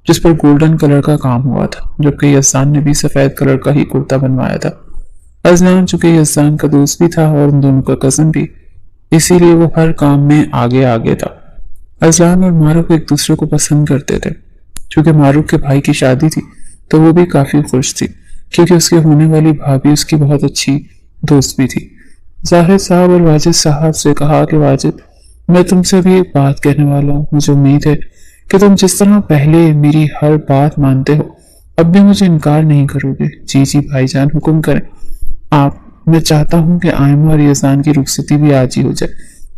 जिस पर गोल्डन कलर का काम हुआ था, जबकि यज़दान ने भी सफेद कलर का ही कुर्ता बनवाया था। अजलान चूंकि यज़दान का दोस्त भी था और उन दोनों का कजन भी, इसीलिए वो हर काम में आगे आगे था। अजलान और मारूफ एक दूसरे को पसंद करते थे। चूंकि मारूफ के भाई की शादी थी तो वो भी काफी खुश थी क्योंकि उसके होने वाली भाभी उसकी बहुत अच्छी दोस्त भी थी। जाहिद साहब और वाजिद साहब से कहा कि वाजिद मैं तुमसे भी एक बात कहने वाला हूँ। मुझे उम्मीद है कि तुम जिस तरह पहले मेरी हर बात मानते हो अब भी मुझे इनकार नहीं करोगे। जी जी भाईजान हुक्म करें आप। मैं चाहता हूँ कि आयमा और यज़दान की रुखसती भी आज ही हो जाए।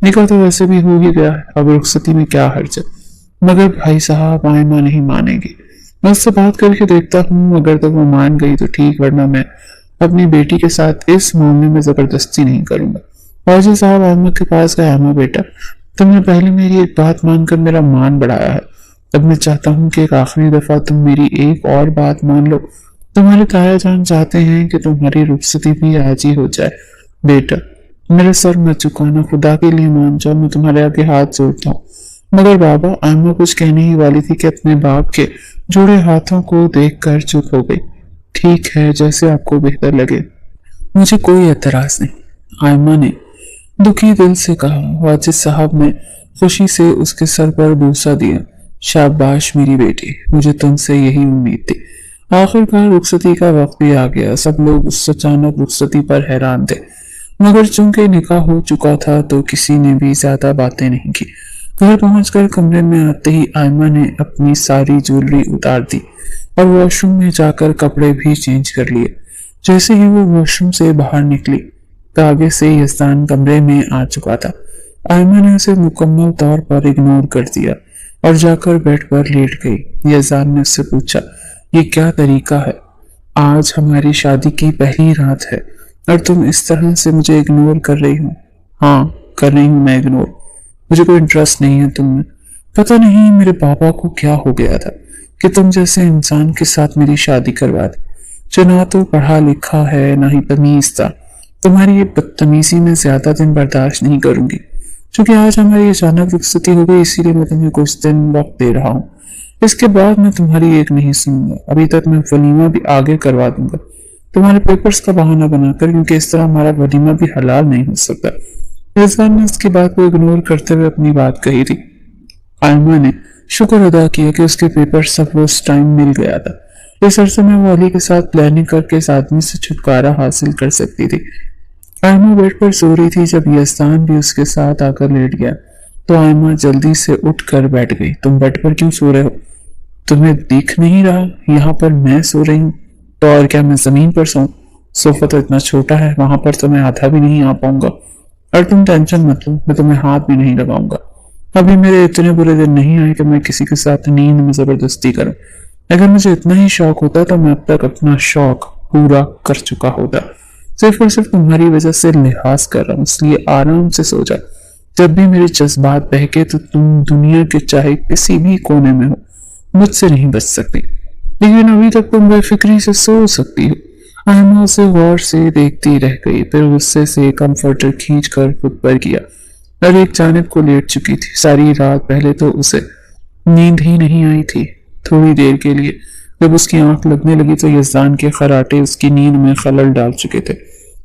निकाह तो वैसे भी हो ही गया है, अब रुखसती में क्या हर्ज है। मगर भाई साहब आयमा नहीं मानेगी। मैं उससे बात करके देखता हूँ, अगर तो वो मान गई तो ठीक, वरना मैं अपनी बेटी के साथ इस मामले में जबरदस्ती नहीं करूंगा। वाजिद साहब आयमा के पास गए। आयमा बेटा तुमने पहले मेरी एक बात मानकर मेरा मान बढ़ाया है, अब मैं चाहता हूँ कि एक आखिरी दफा तुम मेरी एक और बात मान लो। तुम्हारे ताया जान चाहते हैं कि तुम्हारी रुखसती भी आज ही हो जाए। बेटा मेरे सर मत झुकाना, खुदा के लिए मान जाओ, मैं तुम्हारे आगे हाथ जोड़ता हूँ। मगर बाबा आयमा कुछ कहने ही वाली थी कि अपने बाप के जुड़े हाथों को देखकर चुप हो गई। ठीक है जैसे आपको बेहतर लगे, मुझे कोई एतराज नहीं, आयमा ने दुखी दिल से कहा। वाजिद साहब ने खुशी से उसके सर पर बूसा दिया। शाबाश मेरी बेटी, मुझे तुमसे यही उम्मीद थी। आखिरकार रुखसती का वक्त भी आ गया। सब लोग उस अचानक रुखसती पर हैरान थे, मगर चूंकि निकाह हो चुका था तो किसी ने भी ज्यादा बातें नहीं की। घर पहुंचकर कमरे में आते ही आयमा ने अपनी सारी ज्वेलरी उतार दी और वॉशरूम में जाकर कपड़े भी चेंज कर लिए। जैसे ही वो वॉशरूम से बाहर निकली तो आगे से यज़दान कमरे में आ चुका था। आयमा ने उसे मुकम्मल तौर पर इग्नोर कर दिया और जाकर बेड पर लेट गई। यज़दान ने उससे पूछा ये क्या तरीका है? आज हमारी शादी की पहली रात है और तुम इस तरह से मुझे इग्नोर कर रही हो। हाँ कर रही हूँ मैं इग्नोर, मुझे कोई इंटरेस्ट नहीं है तुम में। पता नहीं मेरे पापा को क्या हो गया था कि तुम जैसे इंसान के साथ मेरी शादी करवा दी, जो ना तो पढ़ा लिखा है ना ही तमीज था। तुम्हारी ये बदतमीजी में ज्यादा दिन बर्दाश्त नहीं करूंगी। क्योंकि आज हमारी अचानक रुखसती हो गई, इसीलिए मैं तुम्हें कुछ दिन वक्त दे रहा हूँ। इसके बाद मैं तुम्हारी एक नहीं सुनूंगा। अभी तक मैं वलीमा भी आगे करवा दूंगा तुम्हारे पेपर्स का बहाना बनाकर, क्योंकि इस तरह हमारा वलीमा भी हलाल नहीं हो सकता। रिजवान ने उसकी बात को इग्नोर करते हुए अपनी बात कही थी। आयमा ने शुक्र अदा किया कि उसके पेपर सब उस टाइम मिल गया था। इस अरसे में वो अली के साथ प्लानिंग करके इस आदमी से छुटकारा हासिल कर सकती थी। आयमा बेड पर सो रही थी जब यज़दान भी उसके साथ आकर लेट गया तो आयमा जल्दी से उठकर बैठ गई। तुम बेड पर क्यों सो रहे हो? तुम्हें दिख नहीं रहा यहाँ पर मैं सो रही हूँ? तो और क्या मैं जमीन पर सोऊं? सोफा तो इतना छोटा है, वहां पर तो मैं आधा भी नहीं आ पाऊंगा। और तुम टेंशन मत लो, मैं तुम्हें हाथ भी नहीं लगाऊंगा। अभी मेरे इतने बुरे दिन नहीं आए कि मैं किसी के साथ नींद में जबरदस्ती करूं। अगर मुझे इतना ही शौक होता तो मैं अब तक अपना शौक पूरा कर चुका होता। सिर्फ और सिर्फ तुम्हारी वजह से लिहाज कर रहा हूँ, इसलिए आराम से सो जा। जब भी मेरे जज्बात बहके तो तुम दुनिया के चाहे किसी भी कोने में हो, मुझसे नहीं बच सकती। लेकिन अभी तक तुम बेफिक्री से सो सकती हो। आयमा उसे गौर से देखती रह गई, फिर गुस्से से कंफर्टर खींच कर खुद पर किया और एक जानिब को लेट चुकी थी। सारी रात पहले तो उसे नींद ही नहीं आई थी। थोड़ी देर के लिए जब उसकी आंख लगने लगी तो यज़दान के खराटे उसकी नींद में खलल डाल चुके थे।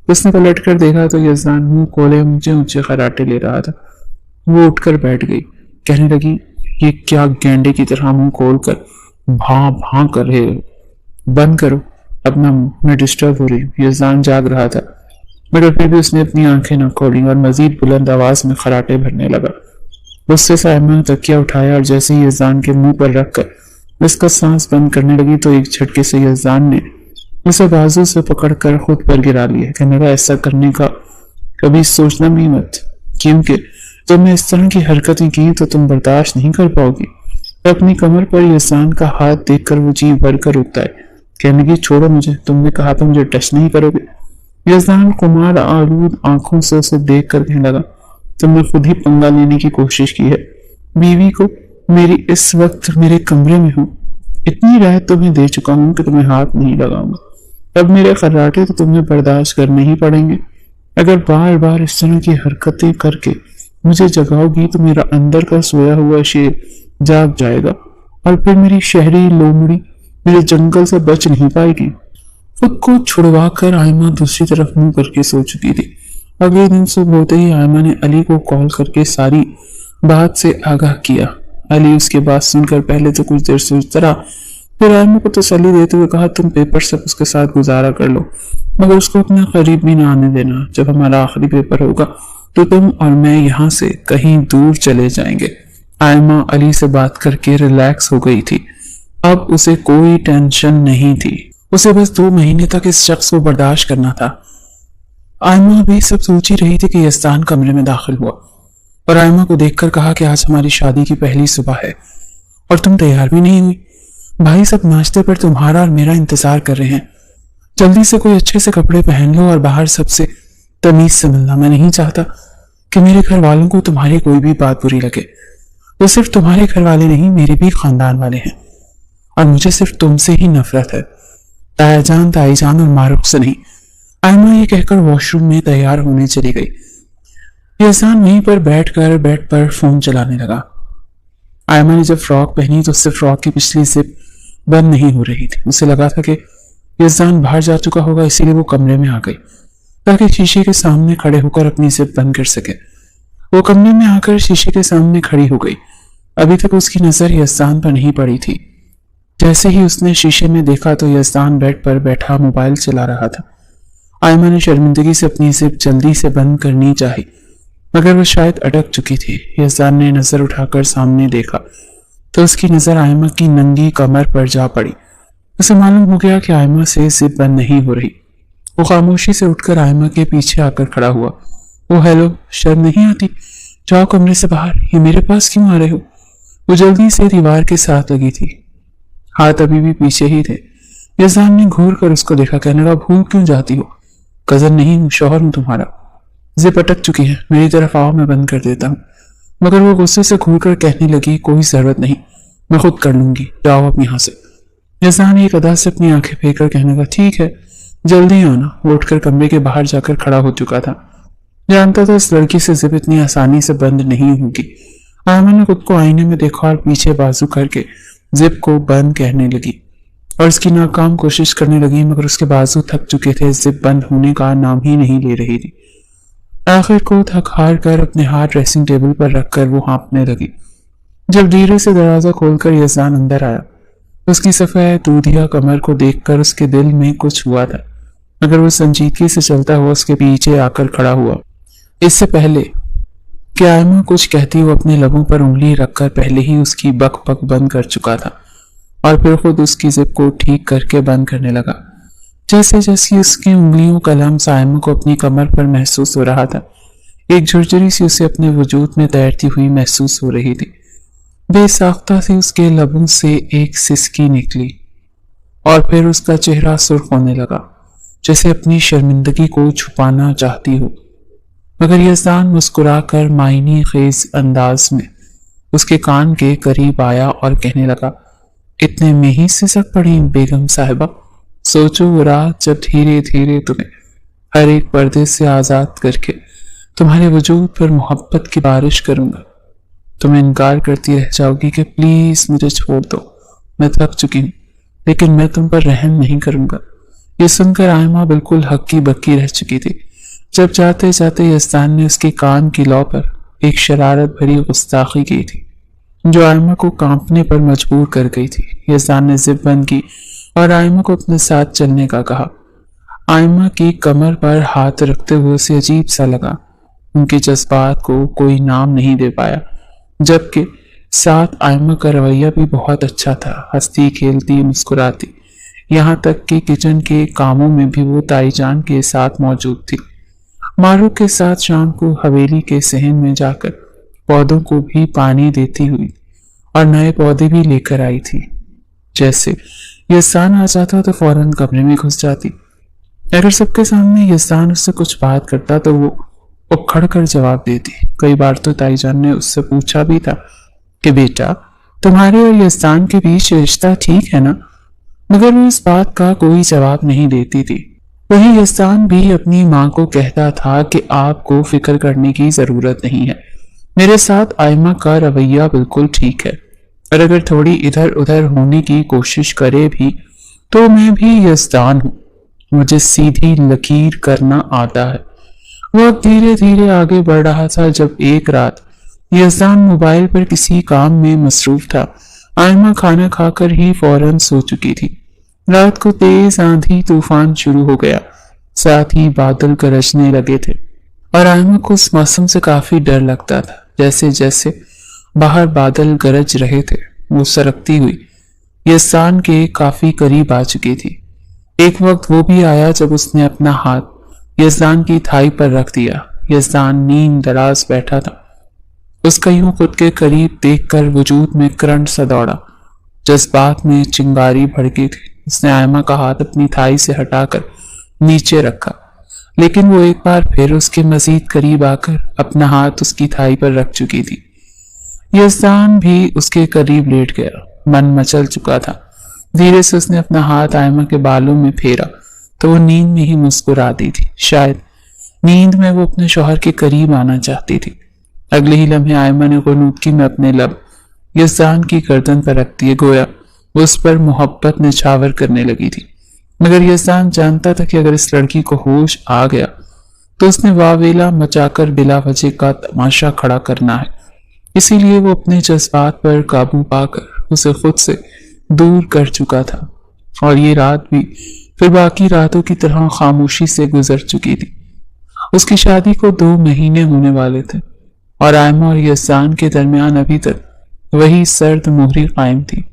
उसने पलट कर देखा तो यज़दान मुंह खोले ऊंचे ऊंचे खराटे ले रहा था। वो उठकर बैठ गई, कहने लगी, ये क्या गेंडे की तरह मुंह खोल कर भां भां कर रहे हो? बंद करो अपना मुंह, मैं डिस्टर्ब हो रही हूँ। यज़दान जाग रहा था मगर फिर भी उसने अपनी आंखें न खोली और मजीद बुलंद आवाज में खराटे भरने लगा। गुस्से से आयमा ने तकिया उठाया और जैसे ही यज़दान के मुंह पर रखकर उसका सांस बंद करने लगी तो एक झटके से यज़दान ने उसे बाजू से पकड़कर खुद पर गिरा लिया। कहने लगा, ऐसा करने का कभी सोचना भी मत, क्योंकि तुमने इस तरह की हरकतें की तो तुम बर्दाश्त नहीं कर पाओगी। अपनी कमर पर यज़दान का हाथ देखकर वो जी भर कर उठता है। कहने की, छोड़ो मुझे, तुमने कहा था मुझे टच नहीं करोगे। यज़दान कुमार आलूद आंखों से उसे देख कर कहने लगा, तुमने खुद ही पंगा लेने की कोशिश की है। बीवी को मेरी इस वक्त मेरे कमरे में हूँ, इतनी राहत तुम्हें दे चुका हूँ कि तुम्हें हाथ नहीं लगाऊंगा। अब मेरे खर्राटे तो तुम्हें बर्दाश्त करने ही पड़ेंगे। अगर बार बार इस तरह की हरकतें करके मुझे जगाओगी तो मेरा अंदर का सोया हुआ शेर जाग जाएगा और फिर मेरी शहरी लोमड़ी मेरे जंगल से बच नहीं पाएगी। खुद को छुड़वा कर आयमा दूसरी तरफ मुंह करके सो चुकी थी। अगले दिन सुबह होते ही आयमा ने अली को कॉल करके सारी बात से आगाह किया। अली उसके बात सुनकर पहले तो कुछ देर सोचता रहा, फिर आयमा को तसल्ली देते हुए कहा, तुम पेपर सब उसके साथ गुजारा कर लो, मगर उसको अपना करीब भी ना आने देना। जब हमारा आखिरी पेपर होगा तो तुम और मैं यहाँ से कहीं दूर चले जाएंगे। आयमा अली से बात करके रिलैक्स हो गई थी। अब उसे कोई टेंशन नहीं थी, उसे बस 2 महीने तक इस शख्स को बर्दाश्त करना था। आयमा भी सब सोच ही रही थी कि यज़दान कमरे में दाखिल हुआ और आयमा को देखकर कहा कि आज हमारी शादी की पहली सुबह है और तुम तैयार भी नहीं हुई। भाई सब नाश्ते पर तुम्हारा और मेरा इंतजार कर रहे हैं। जल्दी से कोई अच्छे से कपड़े पहन लो और बाहर सबसे तमीज से मिलना। मैं नहीं चाहता कि मेरे घर वालों को तुम्हारी कोई भी बात बुरी लगे। वो सिर्फ तुम्हारे घर वाले नहीं, मेरे भी खानदान वाले हैं और मुझे सिर्फ तुमसे ही नफरत है, तायाजान, ताईजान और मारूफ से नहीं। आयमा ये कहकर वॉशरूम में तैयार होने चली गई। यज़दान वहीं पर बैठकर बेड पर फोन चलाने लगा। आयमा ने जब फ्रॉक पहनी तो उससे फ्रॉक की पिछली जिप बंद नहीं हो रही थी। उसे लगा था कि यज़दान बाहर जा चुका होगा, इसीलिए वो कमरे में आ गई ताकि शीशे के सामने खड़े होकर अपनी जिप बंद कर सके। वो कमरे में आकर शीशे के सामने खड़ी हो गई। अभी तक उसकी नजर यज़दान पर नहीं पड़ी थी। जैसे ही उसने शीशे में देखा तो यज़दान बेड पर बैठा मोबाइल चला रहा था। आयमा ने शर्मिंदगी से अपनी जिप जल्दी से बंद करनी चाही, मगर वो शायद अटक चुकी थी। यज़दान ने नजर उठाकर सामने देखा तो उसकी नजर आयमा की नंगी कमर पर जा पड़ी। उसे मालूम हो गया कि आयमा से जिप बंद नहीं हो रही। वो खामोशी से उठकर आयमा के पीछे आकर खड़ा हुआ। वो, हेलो, शर्म नहीं आती? जाओ कमरे से बाहर, ये मेरे पास क्यों आ रहे हो? वो जल्दी से दीवार के साथ लगी थी, हाथ अभी भी पीछे ही थे। यज़दान ने घूर कर उसको देखा, कहने लगा, भूल क्यों जाती हो? कजन नहीं हूँ, शौहर हूँ तुम्हारा। जिप अटक चुकी है, मेरी तरफ आओ, मैं बंद कर देता हूँ। मगर वो गुस्से से घूर कर कहने लगी, कोई जरूरत नहीं, मैं खुद कर लूंगी, जाओ अब यहाँ से। यज़दान एक अदा से अपनी आंखें फेंक कर कहने लगा, ठीक है, जल्दी आना। वो उठकर कमरे के बाहर जाकर खड़ा हो चुका था। जानता था इस लड़की से जिप इतनी आसानी से बंद नहीं होगी। आयमा ने खुद को आईने में देखा और पीछे बाजू करके जिप को बंद कहने लगी और उसकी नाकाम कोशिश करने लगी, मगर उसके बाजू थक चुके थे, जिप बंद होने का नाम ही नहीं ले रही थी। आखिर को थक हार कर अपने हाथ ड्रेसिंग टेबल पर रखकर वो हाँफने लगी। जब धीरे से दरवाजा खोलकर यज़दान अंदर आया, उसकी सफेद दूधिया कमर को देखकर उसके दिल में कुछ हुआ था, मगर वो संजीदगी से चलता हुआ उसके पीछे आकर खड़ा हुआ। इससे पहले कि आयमा कुछ कहती वो अपने लबों पर उंगली रखकर पहले ही उसकी बक बक बंद कर चुका था और फिर खुद उसकी जिप को ठीक करके बंद करने लगा। जैसे जैसे उसकी उंगलियों का लम्स आयमा को अपनी कमर पर महसूस हो रहा था, एक झुरझुरी सी उसे अपने वजूद में तैरती हुई महसूस हो रही थी। बेसाख्ता सी उसके लबों से एक सिसकी निकली और फिर उसका चेहरा सुर्ख होने लगा, जैसे अपनी शर्मिंदगी को छुपाना चाहती हो। मगर यज़दान मुस्कुराकर मायने खेज अंदाज में उसके कान के करीब आया और कहने लगा, इतने में ही सिसक पड़ी बेगम साहिबा। सोचो वो रात जब धीरे धीरे तुम्हें हर एक पर्दे से आजाद करके तुम्हारे वजूद पर मोहब्बत की बारिश करूंगा, तुम इनकार करती रह जाओगी कि प्लीज मुझे छोड़ दो, मैं थक चुकी हूँ, लेकिन मैं तुम पर रहम नहीं करूंगा। ये सुनकर आयमा बिल्कुल हक्की बक्की रह चुकी थी। जब जाते जाते यज़दान ने उसके कान की लौ पर एक शरारत भरी गुस्ताखी की थी, जो आयमा को कांपने पर मजबूर कर गई थी। यज़दान ने जिप बंद की और आयमा को अपने साथ चलने का कहा। आयमा की कमर पर हाथ रखते हुए उसे अजीब सा लगा। उनके जज्बात को कोई नाम नहीं दे पाया, जबकि साथ आयमा का रवैया भी बहुत अच्छा था। हंसती खेलती मुस्कुराती, यहाँ तक कि किचन के कामों में भी वो ताईजान के साथ मौजूद थी। मारूफ के साथ शाम को हवेली के सहन में जाकर पौधों को भी पानी देती हुई और नए पौधे भी लेकर आई थी। जैसे यज़दान आ जाता तो फौरन कमरे में घुस जाती। अगर सबके सामने यज़दान उससे कुछ बात करता तो वो उखड़ कर जवाब देती। कई बार तो ताईजान ने उससे पूछा भी था कि बेटा, तुम्हारे और यज़दान के बीच रिश्ता ठीक है ना, मगर वो इस बात का कोई जवाब नहीं देती थी। वही यज़दान भी अपनी माँ को कहता था कि आपको फिक्र करने की जरूरत नहीं है, मेरे साथ आयमा का रवैया बिल्कुल ठीक है, और अगर थोड़ी इधर उधर होने की कोशिश करे भी तो मैं भी यज़दान हूँ, मुझे सीधी लकीर करना आता है। वो अब धीरे धीरे आगे बढ़ रहा था जब एक रात यज़दान मोबाइल पर किसी काम में मसरूफ था। आयमा खाना खाकर ही फौरन सो चुकी थी। रात को तेज आंधी तूफान शुरू हो गया, साथ ही बादल गरजने लगे थे और आयमा को उस मौसम से काफी डर लगता था। जैसे जैसे बाहर बादल गरज रहे थे, वो सरकती हुई यज़दान के काफी करीब आ चुकी थी। एक वक्त वो भी आया जब उसने अपना हाथ यज़दान की थाई पर रख दिया। यज़दान नींद दराज बैठा था। उसका यूं खुद के करीब देखकर वजूद में करंट सा दौड़ा, जज्बात में चिंगारी भड़की थी। उसने आयमा का हाथ अपनी थाई से हटाकर नीचे रखा, लेकिन वो एक बार फिर उसके मजीद करीब आकर अपना हाथ उसकी थाई पर रख चुकी थी। यज़दान भी उसके करीब लेट गया, मन मचल चुका था। धीरे से उसने अपना हाथ आयमा के बालों में फेरा तो वो नींद में ही मुस्कुराती थी। शायद नींद में वो अपने शौहर के करीब आना चाहती थी। अगले ही लम्हे आयमा ने गुनूदगी में अपने लब यज़दान की गर्दन पर रख दिए, गोया उस पर मोहब्बत निछावर करने लगी थी। मगर यज़दान जानता था कि अगर इस लड़की को होश आ गया तो उसने वावेला मचाकर बिला वजह का तमाशा खड़ा करना है। इसीलिए वो अपने जज्बात पर काबू पाकर उसे खुद से दूर कर चुका था और ये रात भी फिर बाकी रातों की तरह खामोशी से गुजर चुकी थी। उसकी शादी को 2 महीने होने वाले थे और आयमा और यज़दान के दरमियान अभी तक वही सर्द मोहरी कायम थी।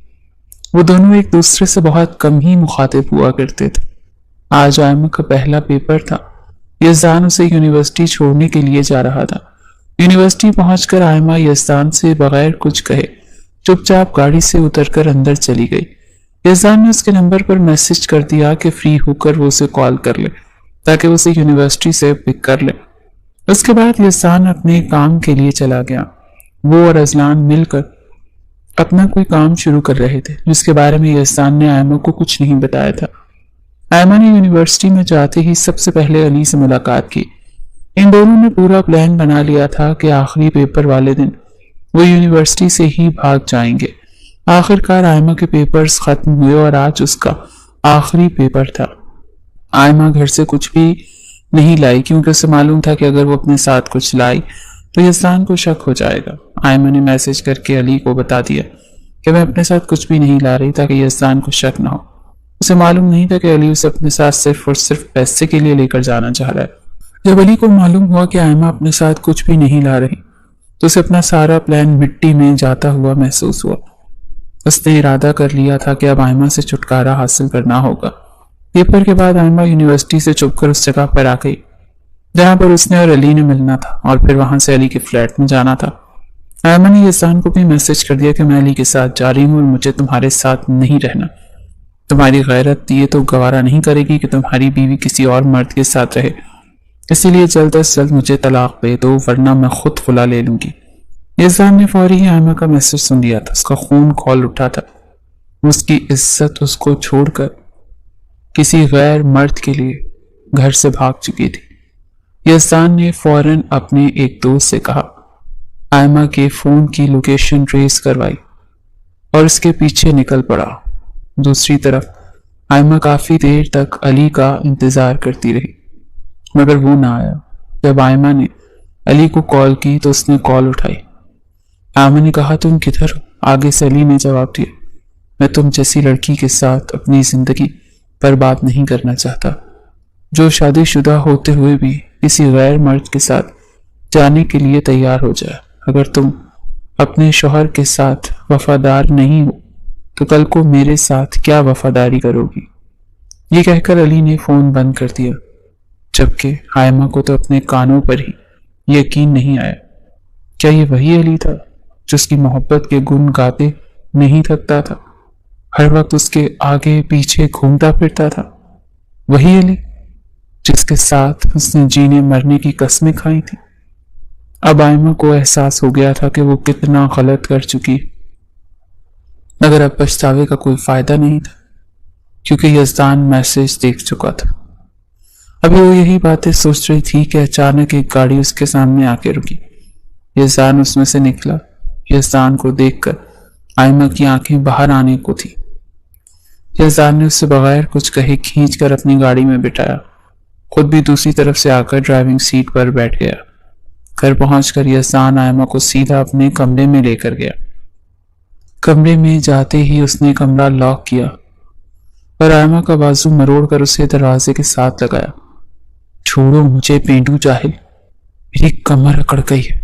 वो दोनों एक दूसरे से बहुत कम ही मुखातिब हुआ करते थे। आज आयमा का पहला पेपर था। यज़दान उसे यूनिवर्सिटी छोड़ने के लिए जा रहा था। यूनिवर्सिटी पहुंचकर आयमा यज़दान से बगैर कुछ कहे चुपचाप गाड़ी से उतरकर अंदर चली गई। यज़दान ने उसके नंबर पर मैसेज कर दिया कि फ्री होकर वो उसे कॉल कर ले ताकि वो उसे यूनिवर्सिटी से पिक कर ले। उसके बाद यज़दान अपने काम के लिए चला गया। वो और अजलान मिलकर اپنا کوئی کام شروع کر رہے تھے جس کے بارے میں یزدان نے آئمہ کو کچھ نہیں بتایا تھا۔ آئمہ نے یونیورسٹی میں جاتے ہی سب سے پہلے علی سے ملاقات کی۔ ان دونوں نے پورا پلان بنا لیا تھا کہ آخری پیپر والے دن وہ یونیورسٹی سے ہی بھاگ جائیں گے۔ آخر کار آئمہ کے پیپرز ختم ہوئے اور آج اس کا آخری پیپر تھا۔ آئمہ گھر سے کچھ بھی نہیں لائی کیونکہ اسے معلوم تھا کہ اگر وہ اپنے ساتھ کچھ لائی تو یزدان کو شک ہو جائے گا۔ آئمہ نے میسج کر کے علی کو بتا دیا کہ میں اپنے ساتھ کچھ بھی نہیں لا رہی تاکہ یزدان کو شک نہ ہو۔ اسے معلوم نہیں تھا کہ علی اسے اپنے ساتھ صرف اور صرف پیسے کے لیے لے کر جانا چاہ رہا ہے۔ جب علی کو معلوم ہوا کہ آئمہ اپنے ساتھ کچھ بھی نہیں لا رہی تو اسے اپنا سارا پلان مٹی میں جاتا ہوا محسوس ہوا۔ اس نے ارادہ کر لیا تھا کہ اب آئمہ سے چھٹکارا حاصل کرنا ہوگا۔ پیپر کے بعد آئمہ یونیورسٹی سے چھپ کر اس جگہ پر آ گئی جہاں پر اس نے اور علی نے ملنا تھا اور پھر وہاں سے علی کے فلیٹ میں جانا تھا۔ آئمہ نے یزدان کو بھی میسج کر دیا کہ میں علی کے ساتھ جا رہی ہوں اور مجھے تمہارے ساتھ نہیں رہنا۔ تمہاری غیرت یہ تو گوارا نہیں کرے گی کہ تمہاری بیوی کسی اور مرد کے ساتھ رہے، اسی لیے جلد از جلد مجھے طلاق دے دو ورنہ میں خود خلا لے لوں گی۔ یزدان نے فوری ہی آئمہ کا میسج سن لیا تھا۔ اس کا خون کھول اٹھا تھا۔ اس کی عزت اس کو چھوڑ کر کسی غیر مرد کے لیے گھر سے بھاگ چکی تھی۔ یزدان نے فوراً اپنے ایک دوست سے کہا، آئمہ کے فون کی لوکیشن ٹریس کروائی اور اس کے پیچھے نکل پڑا۔ دوسری طرف آئمہ کافی دیر تک علی کا انتظار کرتی رہی مگر وہ نہ آیا۔ جب آئمہ نے علی کو کال کی تو اس نے کال اٹھائی۔ آئمہ نے کہا، تم کدھر ہو؟ آگے سے علی نے جواب دیا، میں تم جیسی لڑکی کے ساتھ اپنی زندگی برباد نہیں کرنا چاہتا جو شادی شدہ ہوتے ہوئے بھی کسی غیر مرد کے ساتھ جانے کے لیے تیار ہو جائے۔ اگر تم اپنے شوہر کے ساتھ وفادار نہیں ہو تو کل کو میرے ساتھ کیا وفاداری کرو گی؟ یہ کہہ کر علی نے فون بند کر دیا، جبکہ آئمہ کو تو اپنے کانوں پر ہی یقین نہیں آیا۔ کیا یہ وہی علی تھا جو اس کی محبت کے گن گاتے نہیں تھکتا تھا، ہر وقت اس کے آگے پیچھے گھومتا پھرتا تھا؟ وہی علی جس کے ساتھ اس نے جینے مرنے کی قسمیں کھائی تھی؟ اب آئمہ کو احساس ہو گیا تھا کہ وہ کتنا غلط کر چکی، مگر اب پچھتاوے کا کوئی فائدہ نہیں تھا کیونکہ یزدان میسج دیکھ چکا تھا۔ ابھی وہ یہی باتیں سوچ رہی تھی کہ اچانک ایک گاڑی اس کے سامنے آ کے رکی۔ یزدان اس میں سے نکلا۔ یزدان کو دیکھ کر آئمہ کی آنکھیں باہر آنے کو تھی۔ یزدان نے اس سے بغیر کچھ کہے کھینچ کر اپنی گاڑی میں بٹھایا، خود بھی دوسری طرف سے آ کر ڈرائیونگ سیٹ پر بیٹھ گیا۔ گھر پہنچ کر یزدان آئمہ کو سیدھا اپنے کمرے میں لے کر گیا۔ کمرے میں جاتے ہی اس نے کمرہ لاک کیا اور آئمہ کا بازو مروڑ کر اسے دروازے کے ساتھ لگایا۔ چھوڑو مجھے پینڈو جاہل، میری کمر اکڑ گئی ہے۔